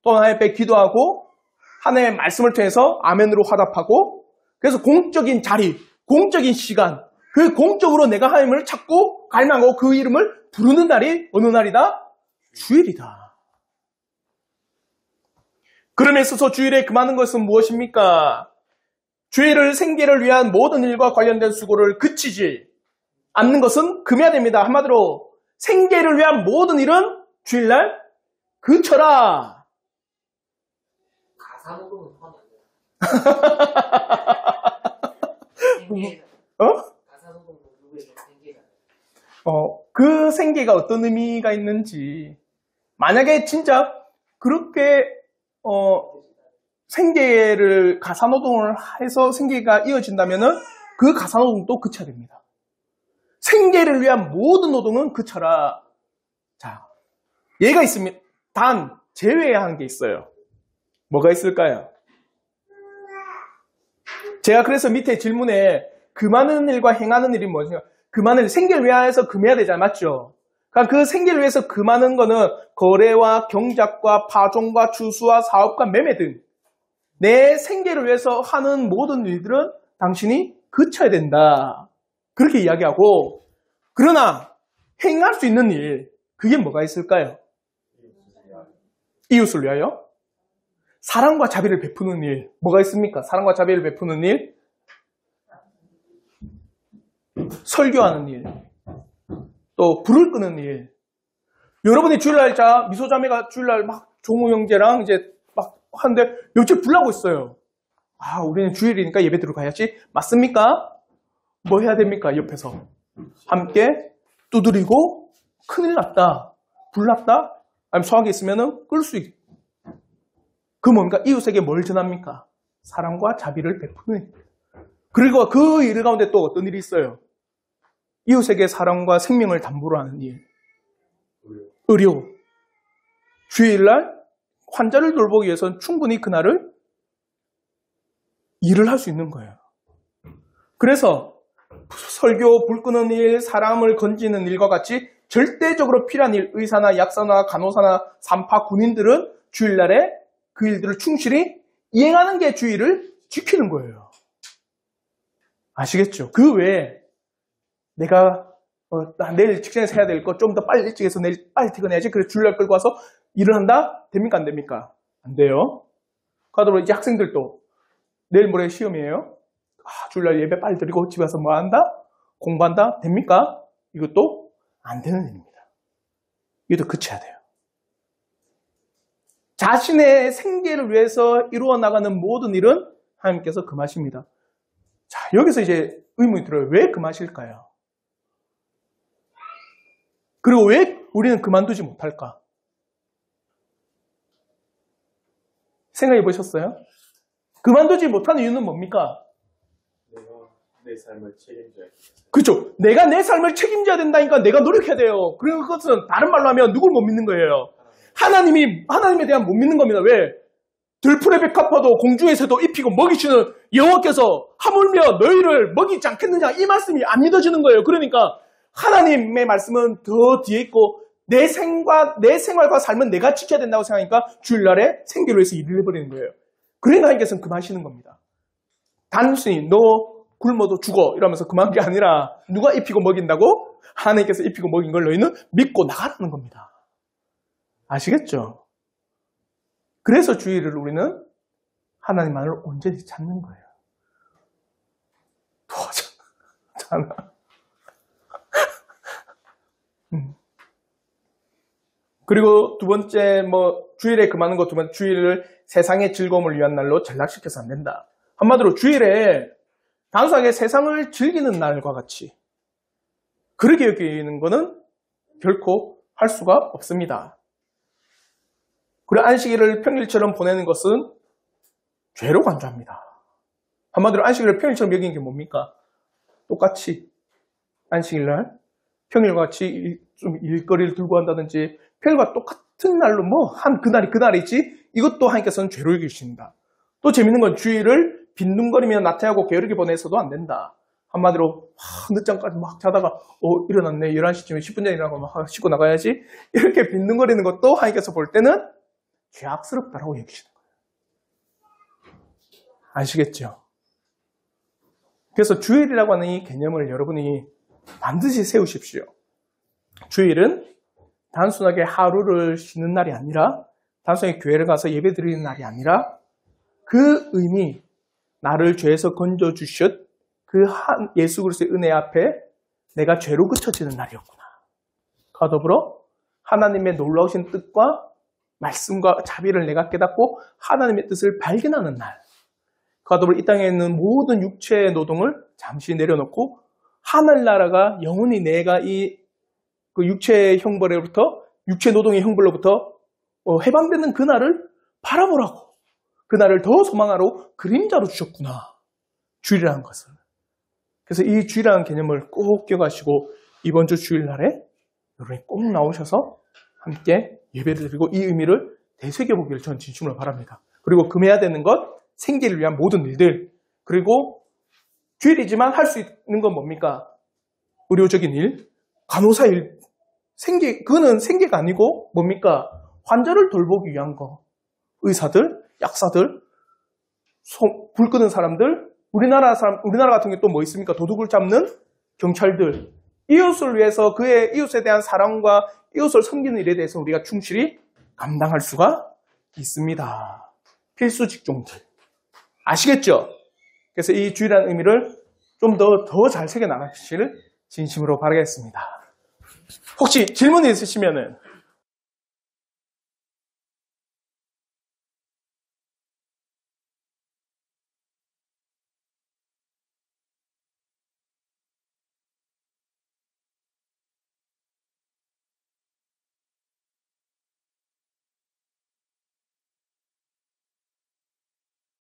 또 하나님 앞에 기도하고 하나님의 말씀을 통해서 아멘으로 화답하고 그래서 공적인 자리, 공적인 시간, 그 공적으로 내가 하나님을 찾고 갈망하고 그 이름을 부르는 날이 어느 날이다? 주일이다. 그럼에 있어서 주일에 금하는 것은 무엇입니까? 주일을 생계를 위한 모든 일과 관련된 수고를 그치지 않는 것은 금해야 됩니다. 한마디로 생계를 위한 모든 일은 주일날 그쳐라. 가사노동은 하면 안 돼. 가사노동은 누구에게 생계가 그 생계가 어떤 의미가 있는지 만약에 진짜 그렇게 생계를 가사노동을 해서 생계가 이어진다면은 그 가사노동도 그쳐야 됩니다. 생계를 위한 모든 노동은 그쳐라. 자, 예가 있습니다. 단 제외한 게 있어요. 뭐가 있을까요? 제가 그래서 밑에 질문에 금하는 일과 행하는 일이 뭐냐? 금하는 일, 생계를 위해서 금해야 되잖아요. 맞죠? 그러니까 그 생계를 위해서 금하는 거는 거래와 경작과 파종과 추수와 사업과 매매 등 내 생계를 위해서 하는 모든 일들은 당신이 그쳐야 된다. 그렇게 이야기하고, 그러나 행할 수 있는 일, 그게 뭐가 있을까요? 이웃을 위하여 사랑과 자비를 베푸는 일, 뭐가 있습니까? 사랑과 자비를 베푸는 일, 설교하는 일, 또 불을 끄는 일. 여러분이 주일날 미소자매가 주일날 막 종우 형제랑 이제 막 하는데 옆집 불나고 있어요. 아, 우리는 주일이니까 예배 들어가야지. 맞습니까? 뭐 해야 됩니까? 옆에서 함께 두드리고 큰일 났다, 불났다, 아니면 소화기 있으면은 끌 수 있. 그 뭡니까? 이웃에게 뭘 전합니까? 사랑과 자비를 베푸는 일. 그리고 그 일 가운데 또 어떤 일이 있어요? 이웃에게 사랑과 생명을 담보로 하는 일. 의료. 주일날 환자를 돌보기 위해서는 충분히 그날을 일을 할 수 있는 거예요. 그래서 설교, 불 끄는 일, 사람을 건지는 일과 같이 절대적으로 필요한 일, 의사나 약사나 간호사나 산파, 군인들은 주일날에 그 일들을 충실히 이행하는 게 주일을 지키는 거예요. 아시겠죠? 그 외에 내가 내일 직장에서 해야 될 거 좀 더 빨리 일찍 해서 내일 빨리 퇴근해야지. 그래서 주일날 끌고 와서 일을 한다? 됩니까? 안 됩니까? 안 돼요. 그러다 이제 학생들도 내일 모레 시험이에요. 주일날 예배 빨리 드리고 집에 와서 뭐 한다? 공부한다? 됩니까? 이것도 안 되는 일입니다. 이것도 그쳐야 돼요. 자신의 생계를 위해서 이루어 나가는 모든 일은 하나님께서 금하십니다. 자, 여기서 이제 의문이 들어요. 왜 금하실까요? 그리고 왜 우리는 그만두지 못할까? 생각해 보셨어요? 그만두지 못하는 이유는 뭡니까? 내가 내 삶을 책임져야 돼. 그렇죠. 내가 내 삶을 책임져야 된다니까 내가 노력해야 돼요. 그리고 그것은 다른 말로 하면 누굴 못 믿는 거예요? 하나님에 대한 못 믿는 겁니다. 왜? 들풀의 백합화도 공중에서도 입히고 먹이시는 여호와께서 하물며 너희를 먹이지 않겠느냐 이 말씀이 안 믿어지는 거예요. 그러니까 하나님의 말씀은 더 뒤에 있고 내 생활과 삶은 내가 지켜야 된다고 생각하니까 주일날에 생계를 위해서 일을 해버리는 거예요. 그러니까 하나님께서는 금하시는 겁니다. 단순히 너 굶어도 죽어 이러면서 금한 게 아니라 누가 입히고 먹인다고? 하나님께서 입히고 먹인 걸 너희는 믿고 나가라는 겁니다. 아시겠죠? 그래서 주일을 우리는 하나님만을 온전히 찾는 거예요. 도와잖아. 그리고 두 번째, 주일에 금하는 것 두 번째, 주일을 세상의 즐거움을 위한 날로 전락시켜서 안 된다. 한마디로 주일에 단순하게 세상을 즐기는 날과 같이 그렇게 여기는 것은 결코 할 수가 없습니다. 그리고 안식일을 평일처럼 보내는 것은 죄로 간주합니다. 한마디로 안식일을 평일처럼 여기는 게 뭡니까? 똑같이 안식일날 평일과 같이 좀 일거리를 들고 한다든지 평일과 똑같은 날로 그날이지 이것도 하나님께서는 죄로 여기십니다. 또 재밌는 건 주일을 빈둥거리며 나태하고 게으르게 보내서도 안 된다. 한마디로 늦잠까지 막 자다가 일어났네 11시쯤에 10분 전에 일어나고 막 씻고 나가야지 이렇게 빈둥거리는 것도 하나님께서 볼 때는 죄악스럽다라고 여기시는 거예요. 아시겠죠? 그래서 주일이라고 하는 이 개념을 여러분이 반드시 세우십시오. 주일은 단순하게 하루를 쉬는 날이 아니라 단순하게 교회를 가서 예배 드리는 날이 아니라 그 의미 나를 죄에서 건져주셨 그 예수 그리스도의 은혜 앞에 내가 죄로 그쳐지는 날이었구나. 그와 더불어 하나님의 놀라우신 뜻과 말씀과 자비를 내가 깨닫고 하나님의 뜻을 발견하는 날. 그와 더불어 이 땅에 있는 모든 육체의 노동을 잠시 내려놓고 하늘나라가 영원히 내가 그 육체의 형벌로부터 육체 노동의 형벌로부터 해방되는 그날을 바라보라고. 그날을 더 소망하러 그림자로 주셨구나. 주일이라는 것을. 그래서 이 주일이라는 개념을 꼭 기억하시고 이번 주 주일날에 여러분이 꼭 나오셔서 함께 예배를 드리고 이 의미를 되새겨보기를 저는 진심으로 바랍니다. 그리고 금해야 되는 것, 생계를 위한 모든 일들, 그리고 주일이지만 할 수 있는 건 뭡니까? 의료적인 일, 간호사 일, 그거는 생계가 아니고 뭡니까? 환자를 돌보기 위한 거. 의사들, 약사들, 불 끄는 사람들, 우리나라 같은 게 또 뭐 있습니까? 도둑을 잡는 경찰들. 이웃을 위해서 그의 이웃에 대한 사랑과 이웃을 섬기는 일에 대해서 우리가 충실히 감당할 수가 있습니다. 필수 직종들. 아시겠죠? 그래서 이 주일이라는 의미를 좀 더 잘 새겨 나가시기를 진심으로 바라겠습니다. 혹시 질문이 있으시면은